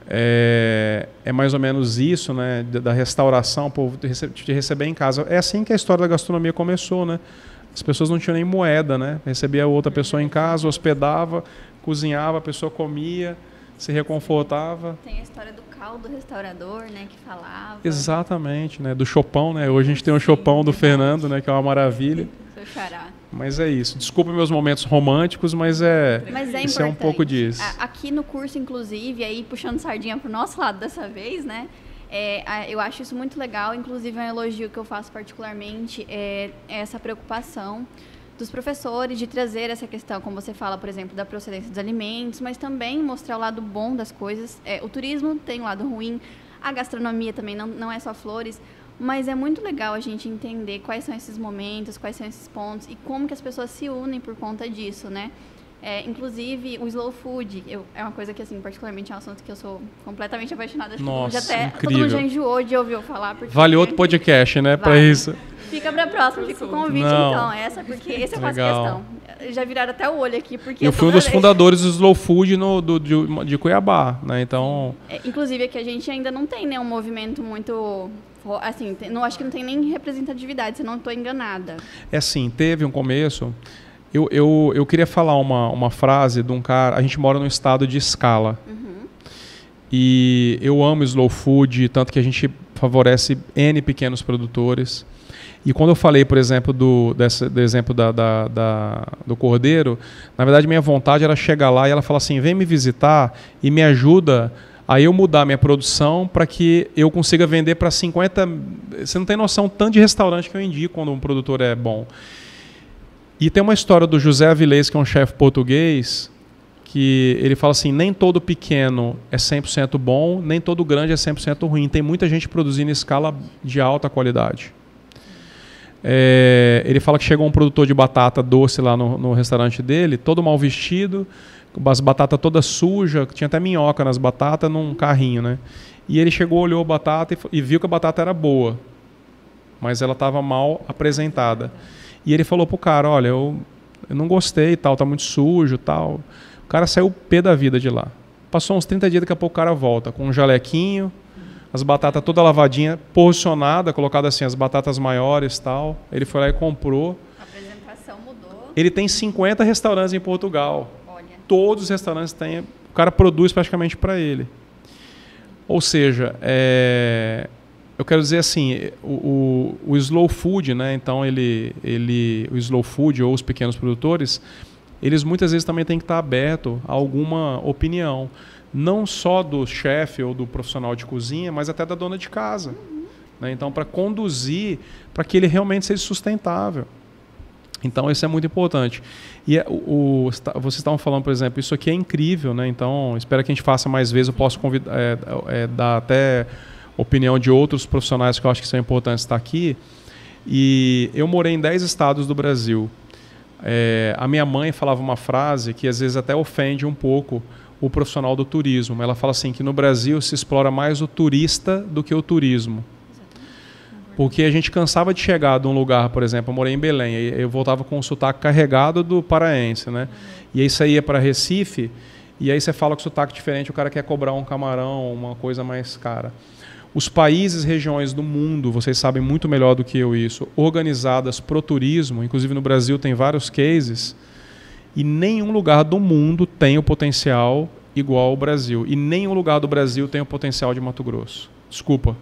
é mais ou menos isso, né? Da restauração, de receber em casa. É assim que a história da gastronomia começou, né? As pessoas não tinham nem moeda, né? Recebia outra pessoa em casa, hospedava, cozinhava, a pessoa comia, se reconfortava.
Tem a história do caldo restaurador, né, que falava.
Exatamente, né? Do chopão, né? Hoje a gente tem o chopão do Fernando, né? Que é uma maravilha.
Seu xará.
Mas é isso. Desculpa meus momentos românticos, mas isso é um pouco disso.
Aqui no curso, inclusive, aí puxando sardinha pro nosso lado dessa vez, né? Eu acho isso muito legal, inclusive é um elogio que eu faço particularmente, essa preocupação dos professores de trazer essa questão, como você fala, por exemplo, da procedência dos alimentos, mas também mostrar o lado bom das coisas. O turismo tem um lado ruim, a gastronomia também não é só flores, mas é muito legal a gente entender quais são esses momentos, quais são esses pontos e como que as pessoas se unem por conta disso, né? Inclusive, o slow food é uma coisa que, assim, particularmente é um assunto que eu sou completamente apaixonada.
Nossa, incrível.
Todo mundo já enjoou de ouvir eu falar. Porque
vale outro podcast, né, para isso.
Fica para próxima, fica o convite, então. Porque esse eu faço questão. Já viraram até o olho aqui, porque...
Eu fui um dos fundadores do slow food de Cuiabá, né, então...
Inclusive, aqui a gente ainda não tem, né, um movimento muito... Assim, acho que não tem nem representatividade, se não estou enganada.
Assim, teve um começo... Eu queria falar uma frase de um cara... A gente mora num estado de escala. Uhum. E eu amo slow food, tanto que a gente favorece N pequenos produtores. E quando eu falei, por exemplo, do exemplo do Cordeiro, na verdade minha vontade era chegar lá e ela falar assim, vem me visitar e me ajuda a eu mudar minha produção para que eu consiga vender para 50... Você não tem noção tanto de restaurante que eu indico quando um produtor é bom. E tem uma história do José Avilés, que é um chefe português, que ele fala assim, nem todo pequeno é 100% bom, nem todo grande é 100% ruim. Tem muita gente produzindo em escala de alta qualidade. Ele fala que chegou um produtor de batata doce lá no restaurante dele, todo mal vestido, com as batatas todas sujas, tinha até minhoca nas batatas, num carrinho, né? E ele chegou, olhou a batata e viu que a batata era boa. mas ela estava mal apresentada. E ele falou pro cara, olha, eu não gostei, tal, tá muito sujo, tal. O cara saiu pé da vida de lá. Passou uns 30 dias, daqui a pouco o cara volta com um jalequinho, as batatas toda lavadinha, posicionada, colocada assim, as batatas maiores, tal. Ele foi lá e comprou.
A apresentação mudou.
Ele tem 50 restaurantes em Portugal.
Olha.
Todos os restaurantes têm, o cara produz praticamente para ele. Ou seja, eu quero dizer assim, o slow food, né? Então o slow food ou os pequenos produtores, eles muitas vezes também têm que estar abertos a alguma opinião, não só do chefe ou do profissional de cozinha, mas até da dona de casa, né? Então, para conduzir, para que ele realmente seja sustentável. Então, isso é muito importante. E vocês estavam falando, por exemplo, isso aqui é incrível, né? Então, espero que a gente faça mais vezes. Eu posso convidar, dar até opinião de outros profissionais que eu acho que são importantes estar aqui. E eu morei em 10 estados do Brasil. A minha mãe falava uma frase que às vezes até ofende um pouco o profissional do turismo. Ela fala assim que no Brasil se explora mais o turista do que o turismo. Porque a gente cansava de chegar de um lugar, por exemplo, eu morei em Belém, eu voltava com o sotaque carregado do paraense, né? E aí você ia para Recife, e aí você fala com sotaque diferente, o cara quer cobrar um camarão, uma coisa mais cara. Os países, regiões do mundo, vocês sabem muito melhor do que eu isso, organizadas pro turismo, inclusive no Brasil tem vários cases, e nenhum lugar do mundo tem o potencial igual ao Brasil. E nenhum lugar do Brasil tem o potencial de Mato Grosso. Desculpa,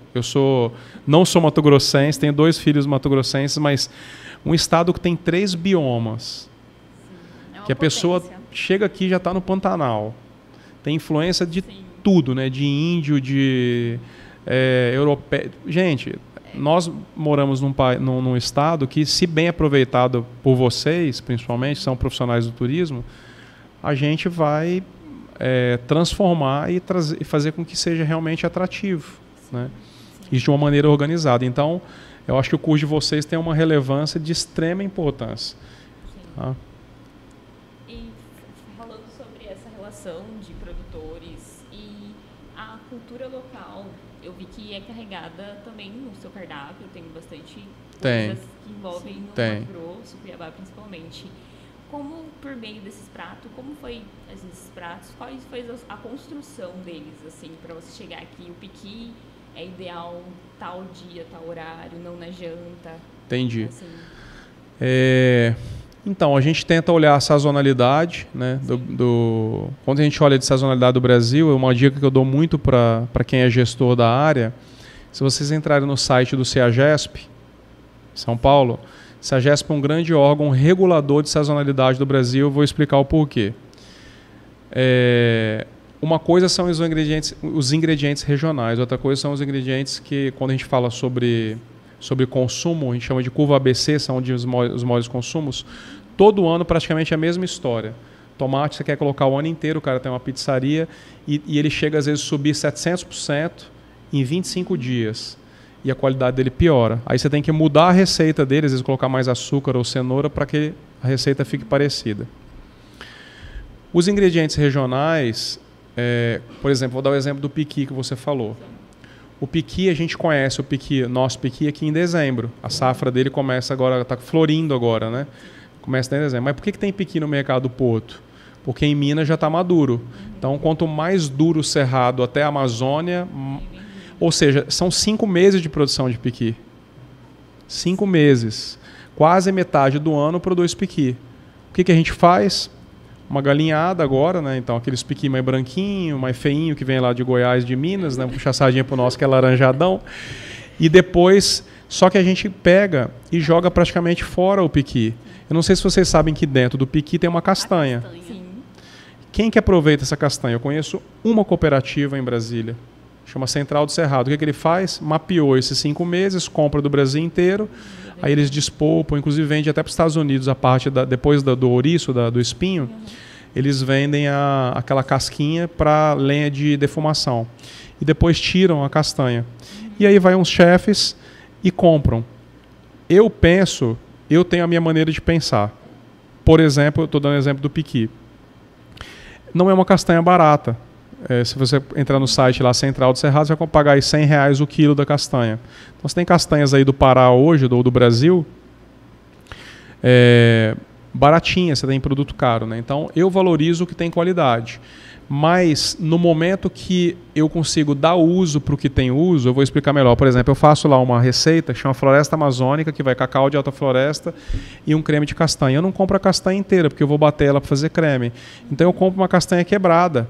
não sou mato-grossense, tenho 2 filhos mato-grossenses, mas um estado que tem 3 biomas. Que a pessoa chega aqui e já está no Pantanal. Tem influência de tudo, né? De índio, de europeu. Gente, nós moramos num estado que, se bem aproveitado por vocês, principalmente, são profissionais do turismo, a gente vai transformar e fazer com que seja realmente atrativo. Né? Isso de uma maneira organizada. Então, eu acho que o curso de vocês tem uma relevância de extrema importância. Tá?
E falando sobre essa relação de produtores e a cultura local, eu vi que é carregada também no seu cardápio, tem bastante coisas que envolvem no Mato Grosso, Cuiabá principalmente. Como, por meio desses pratos, como foi esses pratos? Qual foi a construção deles, assim, para você chegar aqui? O piqui é ideal tal dia, tal horário, não na janta?
Entendi.
Assim.
Então, a gente tenta olhar a sazonalidade, né? Quando a gente olha de sazonalidade do Brasil, uma dica que eu dou muito para quem é gestor da área, se vocês entrarem no site do CEAGESP, São Paulo, CEAGESP é um grande órgão regulador de sazonalidade do Brasil, eu vou explicar o porquê. Uma coisa são os ingredientes regionais, outra coisa são os ingredientes que, quando a gente fala sobre consumo, a gente chama de curva ABC, são os maiores consumos. Todo ano praticamente é a mesma história. Tomate você quer colocar o ano inteiro, o cara tem uma pizzaria e ele chega às vezes a subir 700% em 25 dias. E a qualidade dele piora. Aí você tem que mudar a receita dele, às vezes colocar mais açúcar ou cenoura para que a receita fique parecida. Os ingredientes regionais, por exemplo, vou dar o exemplo do piqui que você falou. O piqui, a gente conhece nosso piqui aqui em dezembro. A safra dele começa agora, está florindo agora, né? Começa em dezembro. Mas por que tem piqui no mercado do Porto? Porque em Minas já está maduro. Então, quanto mais duro o cerrado até a Amazônia... Ou seja, são 5 meses de produção de piqui. 5 meses. Quase metade do ano produz piqui. O que a gente faz? Uma galinhada agora, né? Então, aqueles piqui mais branquinho, mais feinho, que vem lá de Goiás, de Minas, né? Puxa a sardinha pro nosso, que é laranjadão. E depois, só que a gente pega e joga praticamente fora o piqui. Eu não sei se vocês sabem que dentro do piqui tem uma castanha.
Sim.
Quem que aproveita essa castanha? Eu conheço uma cooperativa em Brasília. Chama Central do Cerrado. O que ele faz? Mapeou esses 5 meses, compra do Brasil inteiro, aí eles despolpam, inclusive vende até para os Estados Unidos a parte, depois do ouriço, do espinho, eles vendem aquela casquinha para lenha de defumação. E depois tiram a castanha. E aí vai uns chefes e compram. Eu tenho a minha maneira de pensar. Por exemplo, eu estou dando exemplo do piqui. Não é uma castanha barata. se você entrar no site lá, Central do Cerrado, você vai pagar aí R$100 o quilo da castanha. Então, você tem castanhas aí do Pará hoje, do Brasil, baratinha, você tem produto caro, né? Então, eu valorizo o que tem qualidade. Mas, no momento que eu consigo dar uso para o que tem uso, eu vou explicar melhor. Por exemplo, eu faço lá uma receita que chama Floresta Amazônica, que vai cacau de alta floresta e um creme de castanha. Eu não compro a castanha inteira, porque eu vou bater ela para fazer creme. Então, eu compro uma castanha quebrada.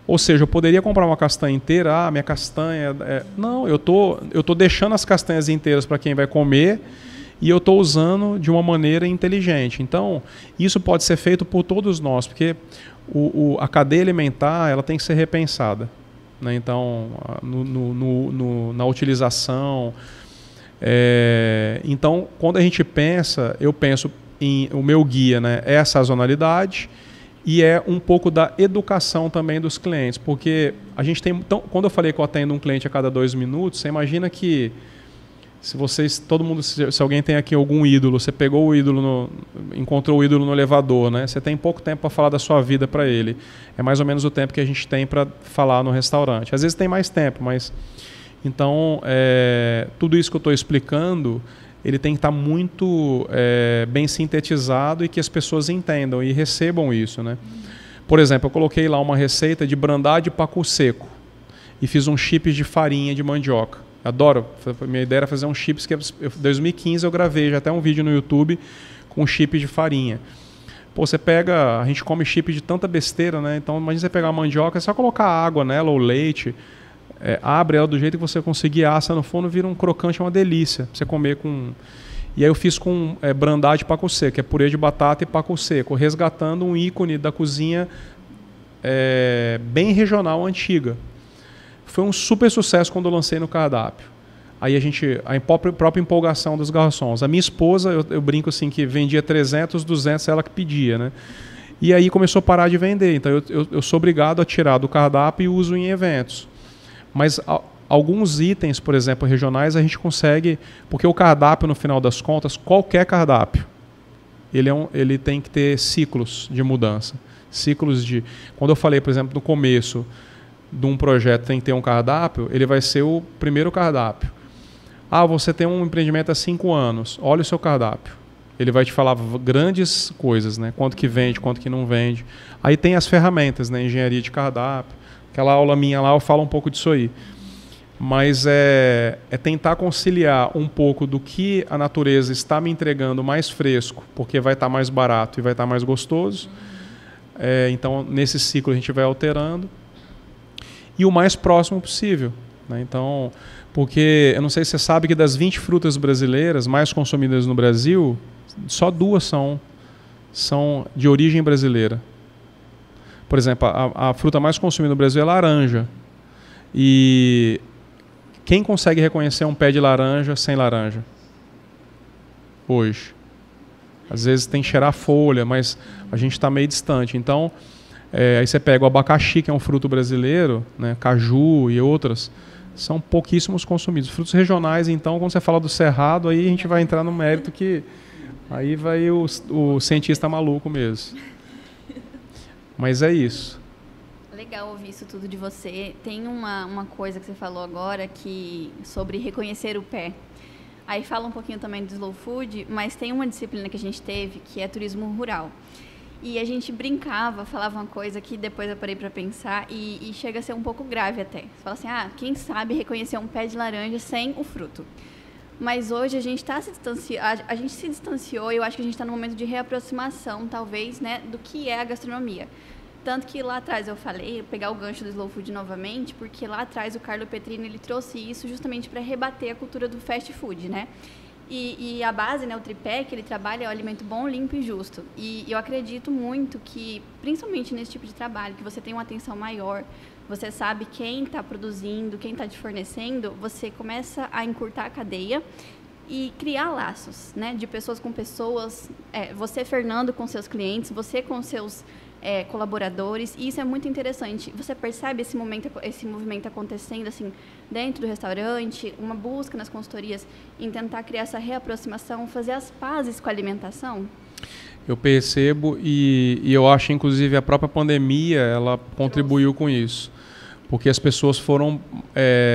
Ou seja, eu poderia comprar uma castanha inteira, minha castanha... Não, eu tô deixando as castanhas inteiras para quem vai comer e eu estou usando de uma maneira inteligente. Então, isso pode ser feito por todos nós, porque a cadeia alimentar ela tem que ser repensada, né? Então, na utilização. Então, quando a gente pensa, eu penso o meu guia, né, é a sazonalidade e é um pouco da educação também dos clientes, porque a gente tem... Então, quando eu falei que eu atendo um cliente a cada 2 minutos, você imagina que se alguém tem aqui algum ídolo, você pegou o ídolo, encontrou o ídolo no elevador, né? Você tem pouco tempo para falar da sua vida para ele. É mais ou menos o tempo que a gente tem para falar no restaurante. Às vezes tem mais tempo, mas... Então, tudo isso que eu estou explicando, ele tem que estar muito bem sintetizado e que as pessoas entendam e recebam isso, né? Por exemplo, eu coloquei lá uma receita de brandá de pacu seco e fiz um chips de farinha de mandioca. Adoro. Minha ideia era fazer um chips que em 2015 eu gravei já até um vídeo no YouTube com chips de farinha. Pô, você pega... A gente come chips de tanta besteira, né? Então, imagina você pegar a mandioca, é só colocar água nela ou leite, abre ela do jeito que você conseguir, assa no forno, vira um crocante, é uma delícia. Você comer com... E aí eu fiz com brandá de pacu seco, que é purê de batata e pacu seco, resgatando um ícone da cozinha bem regional, antiga. Foi um super sucesso quando eu lancei no cardápio. Aí a própria empolgação dos garçons. A minha esposa, eu brinco assim, que vendia 300, 200, ela que pedia, né? E aí começou a parar de vender. Então eu sou obrigado a tirar do cardápio e uso em eventos. Mas alguns itens, por exemplo, regionais, a gente consegue... Porque o cardápio, no final das contas, qualquer cardápio, ele tem que ter ciclos de mudança. Ciclos de... Quando eu falei, por exemplo, no começo de um projeto tem que ter um cardápio, ele vai ser o primeiro cardápio. Você tem um empreendimento há 5 anos, olha o seu cardápio. Ele vai te falar grandes coisas, né? Quanto que vende, quanto que não vende. Aí tem as ferramentas, né? Engenharia de cardápio. Aquela aula minha lá eu falo um pouco disso aí. Mas é tentar conciliar um pouco do que a natureza está me entregando mais fresco, porque vai estar mais barato e vai estar mais gostoso. Então, nesse ciclo a gente vai alterando. E o mais próximo possível, né? Então, porque eu não sei se você sabe que das 20 frutas brasileiras mais consumidas no Brasil, só 2 são de origem brasileira. Por exemplo, a fruta mais consumida no Brasil é laranja. E quem consegue reconhecer um pé de laranja sem laranja? Hoje. Às vezes tem que cheirar folha, mas a gente está meio distante. Então, aí você pega o abacaxi, que é um fruto brasileiro, né, caju e outras, são pouquíssimos consumidos. Frutos regionais, então, quando você fala do cerrado, aí a gente vai entrar no mérito que aí vai o cientista maluco mesmo. Mas é isso.
Legal ouvir isso tudo de você. Tem uma coisa que você falou agora sobre reconhecer o pé. Aí fala um pouquinho também do slow food, mas tem uma disciplina que a gente teve que é turismo rural. E a gente brincava, falava uma coisa que depois eu parei para pensar e chega a ser um pouco grave até. Você fala assim, quem sabe reconhecer um pé de laranja sem o fruto. Mas hoje a gente se distanciou e eu acho que a gente está num momento de reaproximação, talvez, né, do que é a gastronomia. Tanto que lá atrás eu falei, pegar o gancho do slow food novamente, porque lá atrás o Carlo Petrini ele trouxe isso justamente para rebater a cultura do fast food, né? E a base, né, o tripé que ele trabalha é o alimento bom, limpo e justo. E eu acredito muito que, principalmente nesse tipo de trabalho, que você tem uma atenção maior, você sabe quem está produzindo, quem está te fornecendo, você começa a encurtar a cadeia e criar laços, né, de pessoas com pessoas, você, Fernando, com seus clientes, você com seus colaboradores, e isso é muito interessante. Você percebe esse movimento acontecendo assim dentro do restaurante, uma busca nas consultorias em tentar criar essa reaproximação, fazer as pazes com a alimentação?
Eu percebo e eu acho, inclusive, a própria pandemia, ela contribuiu com isso. Porque as pessoas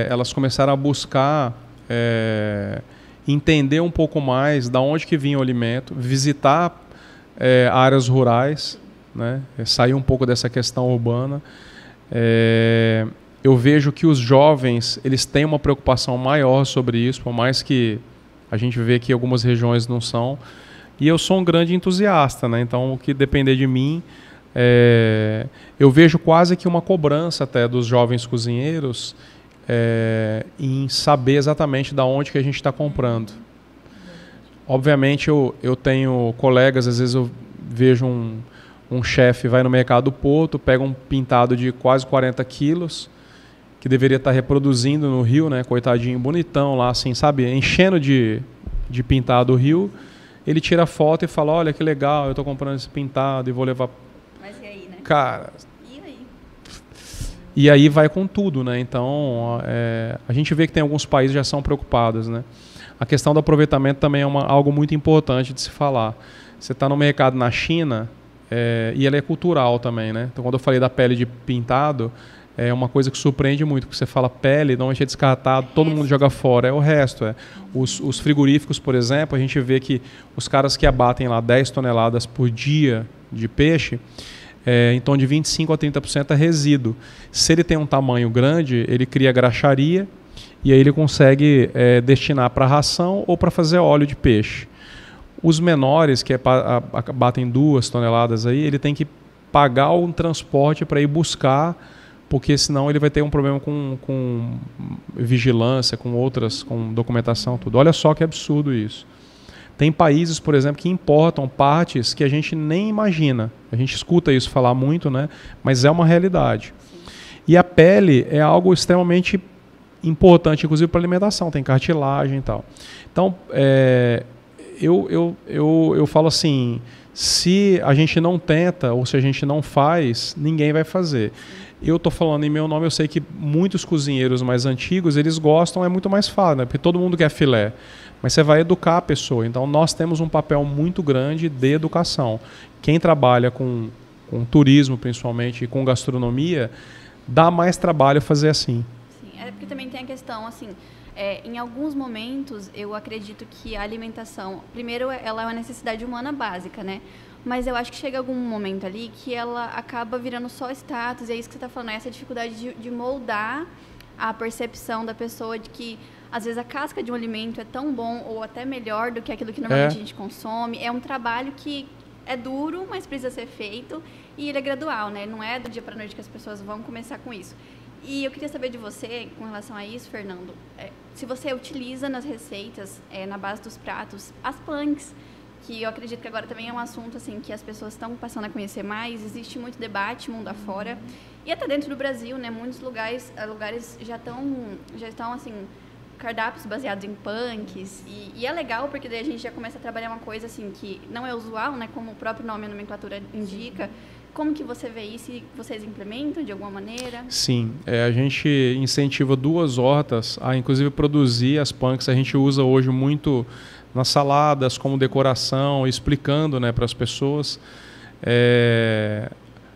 elas começaram a buscar entender um pouco mais da onde que vinha o alimento, visitar áreas rurais, né? Sair um pouco dessa questão urbana. Eu vejo que os jovens, eles têm uma preocupação maior sobre isso, por mais que a gente vê que algumas regiões não são. E eu sou um grande entusiasta, né? Então, o que depender de mim, eu vejo quase que uma cobrança até dos jovens cozinheiros em saber exatamente de onde que a gente está comprando. Obviamente, eu tenho colegas, às vezes eu vejo um chefe vai no mercado do Porto, pega um pintado de quase 40 quilos, que deveria estar reproduzindo no rio, né? Coitadinho, bonitão lá, assim, sabe? Enchendo de pintado o rio. Ele tira a foto e fala, olha que legal, eu estou comprando esse pintado e vou levar...
Mas e aí, né?
Cara...
E aí?
E aí vai com tudo, né? Então, a gente vê que tem alguns países que já são preocupados, né? A questão do aproveitamento também é algo muito importante de se falar. Você está no mercado na China, e ela é cultural também, né? Então, quando eu falei da pele de pintado, é uma coisa que surpreende muito, porque você fala pele, normalmente é descartado, todo mundo joga fora, é o resto. Os frigoríficos, por exemplo, a gente vê que os caras que abatem lá 10 toneladas por dia de peixe, em torno de 25% a 30% é resíduo. Se ele tem um tamanho grande, ele cria graxaria e aí ele consegue destinar para ração ou para fazer óleo de peixe. Os menores, que abatem 2 toneladas, aí, ele tem que pagar um transporte para ir buscar, porque senão ele vai ter um problema com vigilância, com documentação, tudo. Olha só que absurdo isso. Tem países, por exemplo, que importam partes que a gente nem imagina. A gente escuta isso falar muito, né? Mas é uma realidade. E a pele é algo extremamente importante, inclusive para alimentação. Tem cartilagem e tal. Então, eu falo assim, se a gente não tenta ou se a gente não faz, ninguém vai fazer. Eu estou falando em meu nome, eu sei que muitos cozinheiros mais antigos, eles gostam, é muito mais fácil, né? Porque todo mundo quer filé. Mas você vai educar a pessoa. Então, nós temos um papel muito grande de educação. Quem trabalha com turismo, principalmente, e com gastronomia, dá mais trabalho fazer assim.
Sim, porque também tem a questão, assim, em alguns momentos, eu acredito que a alimentação, primeiro, ela é uma necessidade humana básica, né? Mas eu acho que chega algum momento ali que ela acaba virando só status, e é isso que você está falando, essa dificuldade de moldar a percepção da pessoa de que, às vezes, a casca de um alimento é tão bom ou até melhor do que aquilo que normalmente a gente consome. É um trabalho que é duro, mas precisa ser feito, e ele é gradual, né? Não é do dia para a noite que as pessoas vão começar com isso. E eu queria saber de você, com relação a isso, Fernando, se você utiliza nas receitas, na base dos pratos, as punks, que eu acredito que agora também é um assunto assim que as pessoas estão passando a conhecer mais, existe muito debate mundo afora, e até dentro do Brasil, né, muitos lugares já estão assim, cardápios baseados em punks, e é legal porque daí a gente já começa a trabalhar uma coisa assim que não é usual, né, como o próprio nome e a nomenclatura indica. Como que você vê isso e vocês implementam de alguma maneira?
Sim, a gente incentiva 2 hortas a inclusive produzir as punks. A gente usa hoje muito nas saladas como decoração, explicando, né, para as pessoas.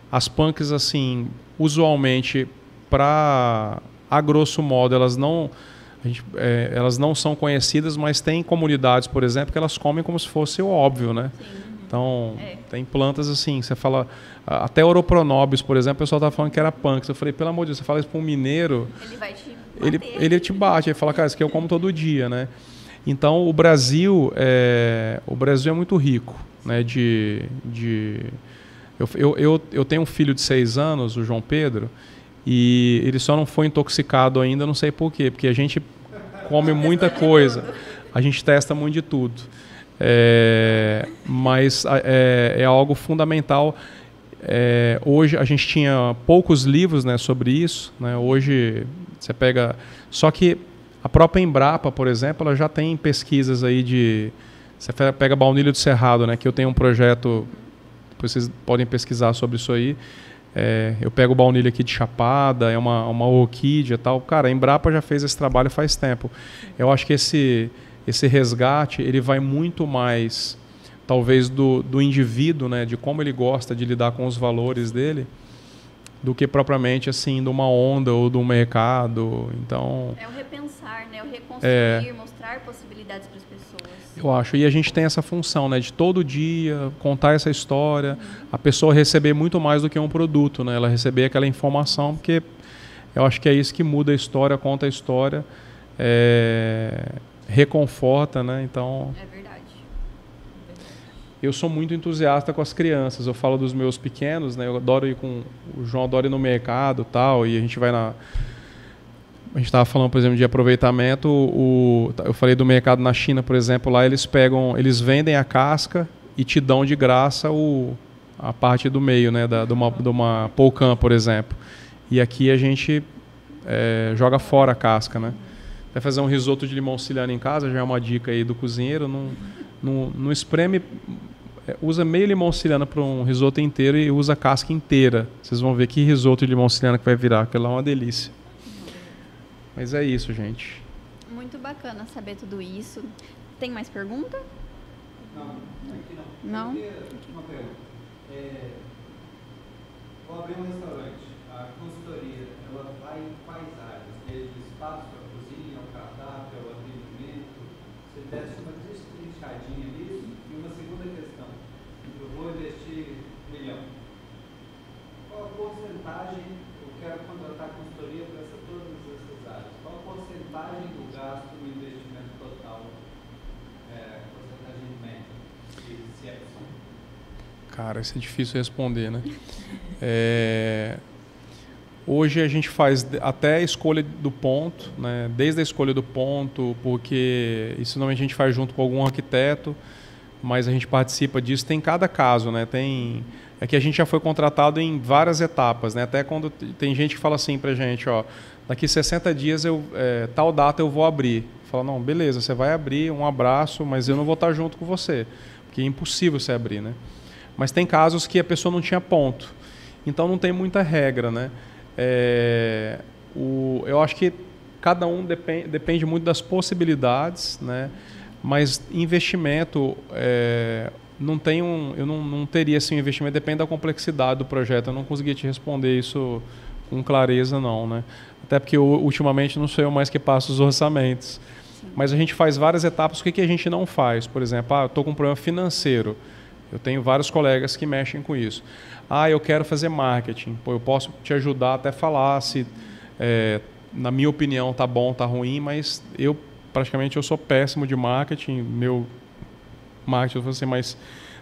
As punks, assim, usualmente, a grosso modo, elas não são conhecidas, mas tem comunidades, por exemplo, que elas comem como se fosse o óbvio, né?
Sim.
Então, tem plantas assim, você fala... Até Oropronobis, por exemplo, o pessoal estava falando que era punks. Eu falei, pelo amor de Deus, você fala isso para um mineiro...
Ele vai te bater.
Ele te bate, ele fala, cara, isso aqui eu como todo dia, né? Então, o Brasil é muito rico, né? Eu tenho um filho de 6 anos, o João Pedro, e ele só não foi intoxicado ainda, não sei por quê, porque a gente come muita coisa, a gente testa muito de tudo. Mas é algo fundamental. Hoje a gente tinha poucos livros, né, sobre isso, né? Hoje você pega... Só que a própria Embrapa, por exemplo, ela já tem pesquisas aí você pega Baunilha do Cerrado, né, que eu tenho um projeto, depois vocês podem pesquisar sobre isso aí. Eu pego baunilha aqui de Chapada, é uma orquídea e tal. Cara, a Embrapa já fez esse trabalho faz tempo. Eu acho que esse resgate ele vai muito mais talvez do indivíduo, né, de como ele gosta de lidar com os valores dele, do que propriamente assim de uma onda ou de um mercado. Então
é o repensar, né, o reconstruir, mostrar possibilidades para as pessoas.
Eu acho, e a gente tem essa função, né, de todo dia contar essa história, a pessoa receber muito mais do que um produto, né, ela receber aquela informação, porque eu acho que é isso que muda a história, conta a história, reconforta, né, então...
É verdade.
Eu sou muito entusiasta com as crianças, eu falo dos meus pequenos, né, eu adoro ir com... O João adora ir no mercado e tal, e a gente vai na... A gente estava falando, por exemplo, de aproveitamento. Eu falei do mercado na China, por exemplo, lá eles vendem a casca e te dão de graça a parte do meio, né, de uma polcã, por exemplo. E aqui a gente joga fora a casca, né? Vai fazer um risoto de limão siciliano em casa, já é uma dica aí do cozinheiro. Não espreme, usa meio limão siciliano para um risoto inteiro e usa a casca inteira. Vocês vão ver que risoto de limão siciliano que vai virar, aquilo é uma delícia. Mas é isso, gente.
Muito bacana saber tudo isso. Tem mais pergunta?
Não, aqui não.
Não?
Uma pergunta. Vou abrir um restaurante. A consultoria, ela vai em quais áreas? Desde o espaço, a cozinha, o cardápio, o atendimento? Você desse uma destrinchadinha nisso? E uma segunda questão. Eu vou investir R$1 milhão. Qual a porcentagem eu quero contratar consultoria para todas essas áreas? Qual a porcentagem do gasto no investimento total? Porcentagem média, se é possível?
Cara, isso é difícil responder, né? Hoje a gente faz até a escolha do ponto, né? Desde a escolha do ponto, porque isso normalmente a gente faz junto com algum arquiteto, mas a gente participa disso. Tem cada caso, né? É que a gente já foi contratado em várias etapas, né? Até quando tem gente que fala assim pra gente, ó, daqui 60 dias, tal data eu vou abrir. Fala, não, beleza, você vai abrir, um abraço, mas eu não vou estar junto com você, porque é impossível você abrir, né? Mas tem casos que a pessoa não tinha ponto, então não tem muita regra, né? Eu acho que cada um depende muito das possibilidades, né? Mas investimento... eu não teria assim, um investimento, depende da complexidade do projeto. Eu não conseguia te responder isso com clareza, não, né? Até porque ultimamente não sou eu mais que passo os orçamentos. Sim. Mas a gente faz várias etapas. O que a gente não faz? Por exemplo, eu estou com um problema financeiro. Eu tenho vários colegas que mexem com isso. Eu quero fazer marketing. Eu posso te ajudar até falar se, na minha opinião, tá bom, tá ruim, mas praticamente eu sou péssimo de marketing. Meu marketing, mas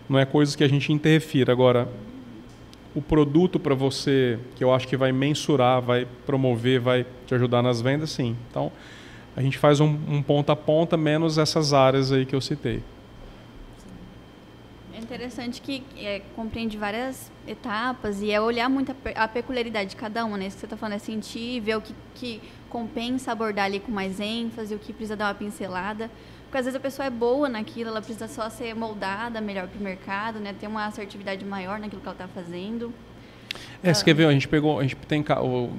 não é coisas que a gente interfira. Agora, o produto para você, que eu acho que vai mensurar, vai promover, vai te ajudar nas vendas, sim. Então, a gente faz um ponta a ponta, menos essas áreas aí que eu citei.
É interessante que compreende várias etapas e olhar muito a peculiaridade de cada uma, né? Isso que você está falando é sentir, ver o que compensa abordar ali com mais ênfase, o que precisa dar uma pincelada. Porque às vezes a pessoa é boa naquilo, ela precisa só ser moldada melhor para o mercado, né? Ter uma assertividade maior naquilo que ela está fazendo.
Você quer ver?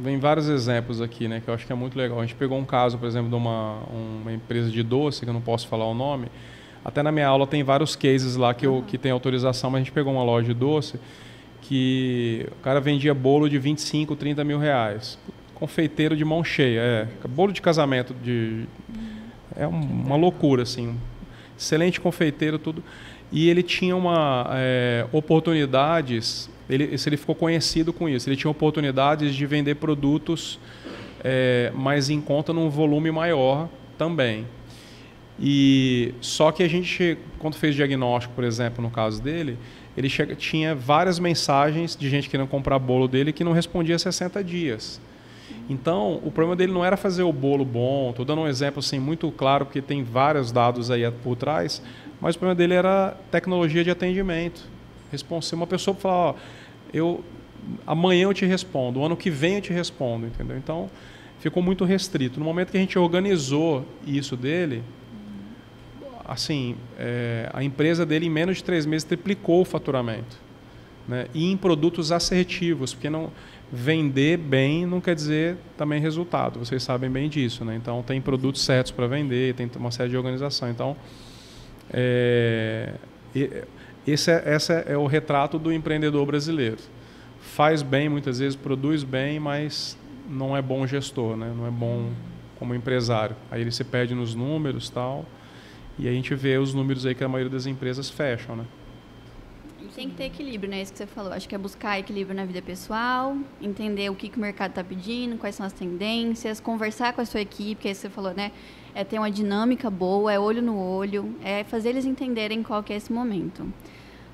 Vem vários exemplos aqui, né? Que eu acho que é muito legal. A gente pegou um caso, por exemplo, de uma empresa de doce, que eu não posso falar o nome. Até na minha aula tem vários cases lá que tem autorização, mas a gente pegou uma loja de doce que o cara vendia bolo de 25, 30 mil reais. Confeiteiro de mão cheia, bolo de casamento é uma loucura, assim. Excelente confeiteiro, tudo. E ele tinha oportunidades, ele ficou conhecido com isso, ele tinha oportunidades de vender produtos mais em conta num volume maior também. Só que a gente, quando fez diagnóstico, por exemplo, no caso dele, ele tinha várias mensagens de gente querendo comprar bolo dele que não respondia 60 dias. Então, o problema dele não era fazer o bolo bom. Estou dando um exemplo assim, muito claro, porque tem vários dados aí por trás, mas o problema dele era tecnologia de atendimento. Uma pessoa falar, amanhã eu te respondo, o ano que vem eu te respondo, entendeu? Então, ficou muito restrito. No momento que a gente organizou isso dele, assim, a empresa dele, em menos de 3 meses, triplicou o faturamento, né? E em produtos assertivos, porque vender bem não quer dizer também resultado. Vocês sabem bem disso, né? Então, tem produtos certos para vender, tem uma série de organização. Então, Esse é o retrato do empreendedor brasileiro. Faz bem, muitas vezes produz bem, mas não é bom gestor, né? Não é bom como empresário. Aí ele se perde nos números e tal, e a gente vê os números aí que a maioria das empresas fecham, né?
Tem que ter equilíbrio, né? Isso que você falou. Acho que é buscar equilíbrio na vida pessoal, entender o que o mercado está pedindo, quais são as tendências, conversar com a sua equipe, que é isso que você falou, né? É ter uma dinâmica boa, é olho no olho, é fazer eles entenderem qual que é esse momento.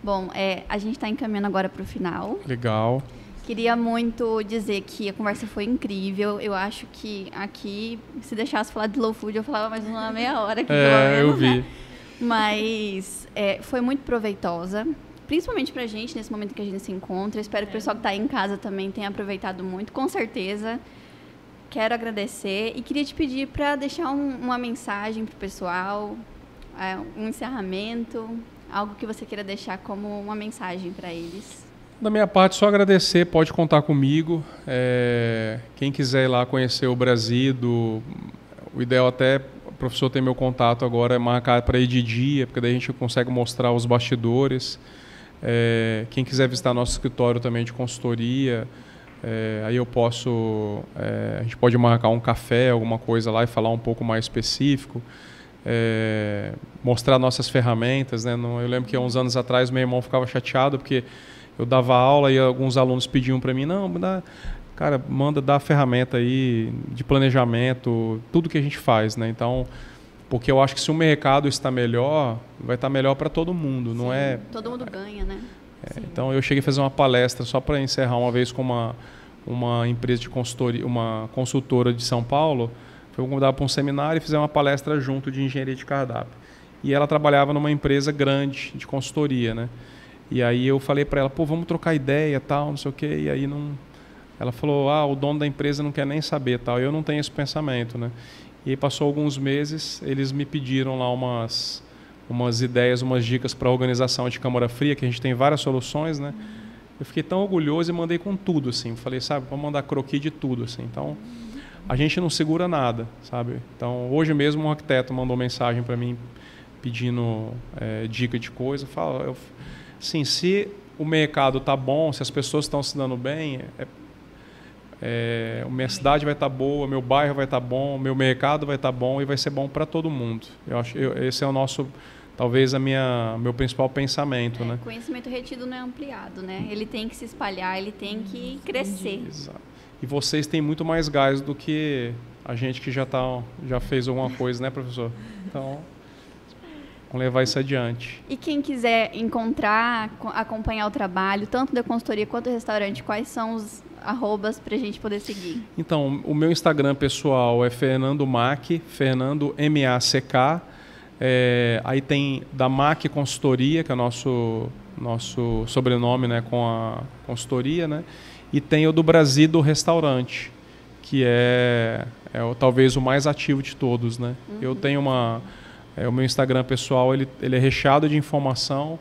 Bom, a gente está encaminhando agora para o final.
Legal.
Queria muito dizer que a conversa foi incrível. Eu acho que aqui, se deixasse falar de Slow Food, eu falava mais uma meia hora. Aqui,
eu vi.
Né? Mas foi muito proveitosa. Principalmente pra gente, nesse momento que a gente se encontra. Espero que o pessoal que está aí em casa também tenha aproveitado muito, com certeza. Quero agradecer e queria te pedir para deixar uma mensagem pro pessoal, um encerramento, algo que você queira deixar como uma mensagem para eles.
Da minha parte, só agradecer, pode contar comigo. Quem quiser ir lá conhecer o Brasido, o ideal até, o professor tem meu contato agora, é marcar para ir de dia, porque daí a gente consegue mostrar os bastidores. Quem quiser visitar nosso escritório também de consultoria, aí eu posso, a gente pode marcar um café, alguma coisa lá e falar um pouco mais específico, mostrar nossas ferramentas, né? Eu lembro que há uns anos atrás meu irmão ficava chateado porque eu dava aula e alguns alunos pediam para mim, dá a ferramenta aí de planejamento, tudo que a gente faz, né? Então, porque eu acho que se o mercado está melhor, vai estar melhor para todo mundo, não é?
Todo mundo ganha, né?
Então, eu cheguei a fazer uma palestra só para encerrar uma vez com uma empresa de consultoria, uma consultora de São Paulo. Foi convidado para um seminário e fizemos uma palestra junto de engenharia de cardápio. E ela trabalhava numa empresa grande de consultoria, né? E aí eu falei para ela, vamos trocar ideia, tal, não sei o quê. E aí não... Ela falou, o dono da empresa não quer nem saber, tal. Eu não tenho esse pensamento, né? E aí passou alguns meses, eles me pediram lá umas ideias, umas dicas para a organização de câmara fria, que a gente tem várias soluções, né? Eu fiquei tão orgulhoso e mandei com tudo, assim. Falei, vamos mandar croquis de tudo, assim. Então, a gente não segura nada, sabe? Então, hoje mesmo um arquiteto mandou mensagem para mim pedindo dica de coisa. Assim, se o mercado está bom, se as pessoas estão se dando bem, minha cidade vai estar boa, meu bairro vai estar bom, meu mercado vai estar bom e vai ser bom para todo mundo. Eu acho esse é o nosso, talvez meu principal pensamento, né?
Conhecimento retido não é ampliado, né? Ele tem que se espalhar, ele tem que crescer.
Exato. E vocês têm muito mais gás do que a gente que já fez alguma coisa, né, professor? Então, vamos levar isso adiante.
E quem quiser acompanhar o trabalho, tanto da consultoria quanto do restaurante, quais são os arrobas para a gente poder seguir?
Então, o meu Instagram pessoal é Fernando Mack, Fernando M-A-C-K. Aí tem da Mack Consultoria, que é o nosso sobrenome, né, com a consultoria, né? E tem o do Brasido Restaurante, que é talvez o mais ativo de todos, né? Eu tenho o meu Instagram pessoal, ele é recheado de informação,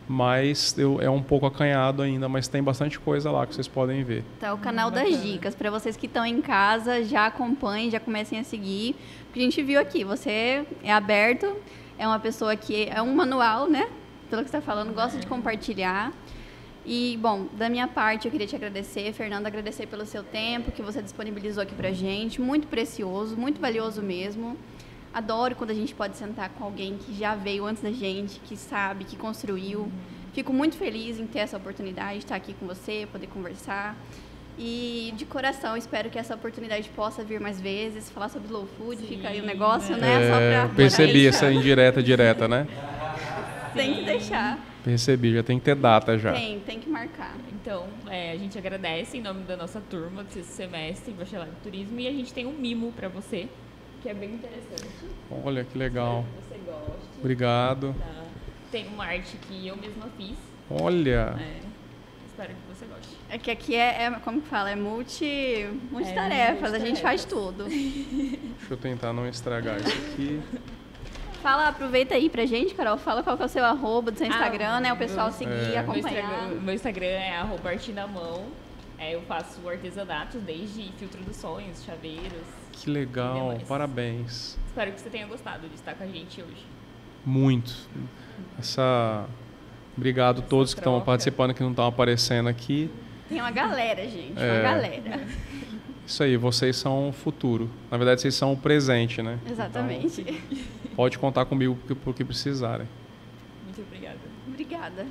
mas é um pouco acanhado ainda, mas tem bastante coisa lá que vocês podem ver.
Tá, o canal das dicas, para vocês que estão em casa, já acompanhem, já comecem a seguir. Porque a gente viu aqui, você é aberto, é uma pessoa que é um manual, né? Pelo que você está falando, gosta de compartilhar. E, bom, da minha parte, eu queria te agradecer, Fernando, agradecer pelo seu tempo que você disponibilizou aqui pra gente, muito precioso, muito valioso mesmo. Adoro quando a gente pode sentar com alguém que já veio antes da gente, que sabe, que construiu. Fico muito feliz em ter essa oportunidade de estar aqui com você, poder conversar. E, de coração, espero que essa oportunidade possa vir mais vezes, falar sobre Slow Food, fica aí o negócio, né? Só pra
percebi essa indireta direta, né?
Tem que deixar.
Percebi, já tem que ter data já.
Tem que marcar.
Então, a gente agradece em nome da nossa turma desse semestre, Bacharelado em Turismo, e a gente tem um mimo para você, que é bem interessante.
Olha, que legal.
Espero que você goste.
Obrigado.
Tá. Tem uma arte que eu mesma fiz.
Olha.
Espero que você goste.
É que aqui como que fala? É multitarefas, a gente faz tudo.
Deixa eu tentar não estragar isso aqui.
Aproveita aí pra gente, Carol. Fala qual que é o seu arroba do seu Instagram, né? O pessoal seguir, acompanhar.
Meu Instagram é @artinamão. Eu faço artesanatos, desde filtro dos sonhos, chaveiros.
Que legal, parabéns.
Espero que você tenha gostado de estar com a gente hoje.
Muito. Obrigado a todos que estão
troca.
participando, que não estão aparecendo aqui.
Tem uma galera, gente, uma galera.
Isso aí, vocês são o futuro. Na verdade, vocês são o presente, né?
Exatamente.
Então, pode contar comigo por que precisarem.
Muito obrigada.
Obrigada.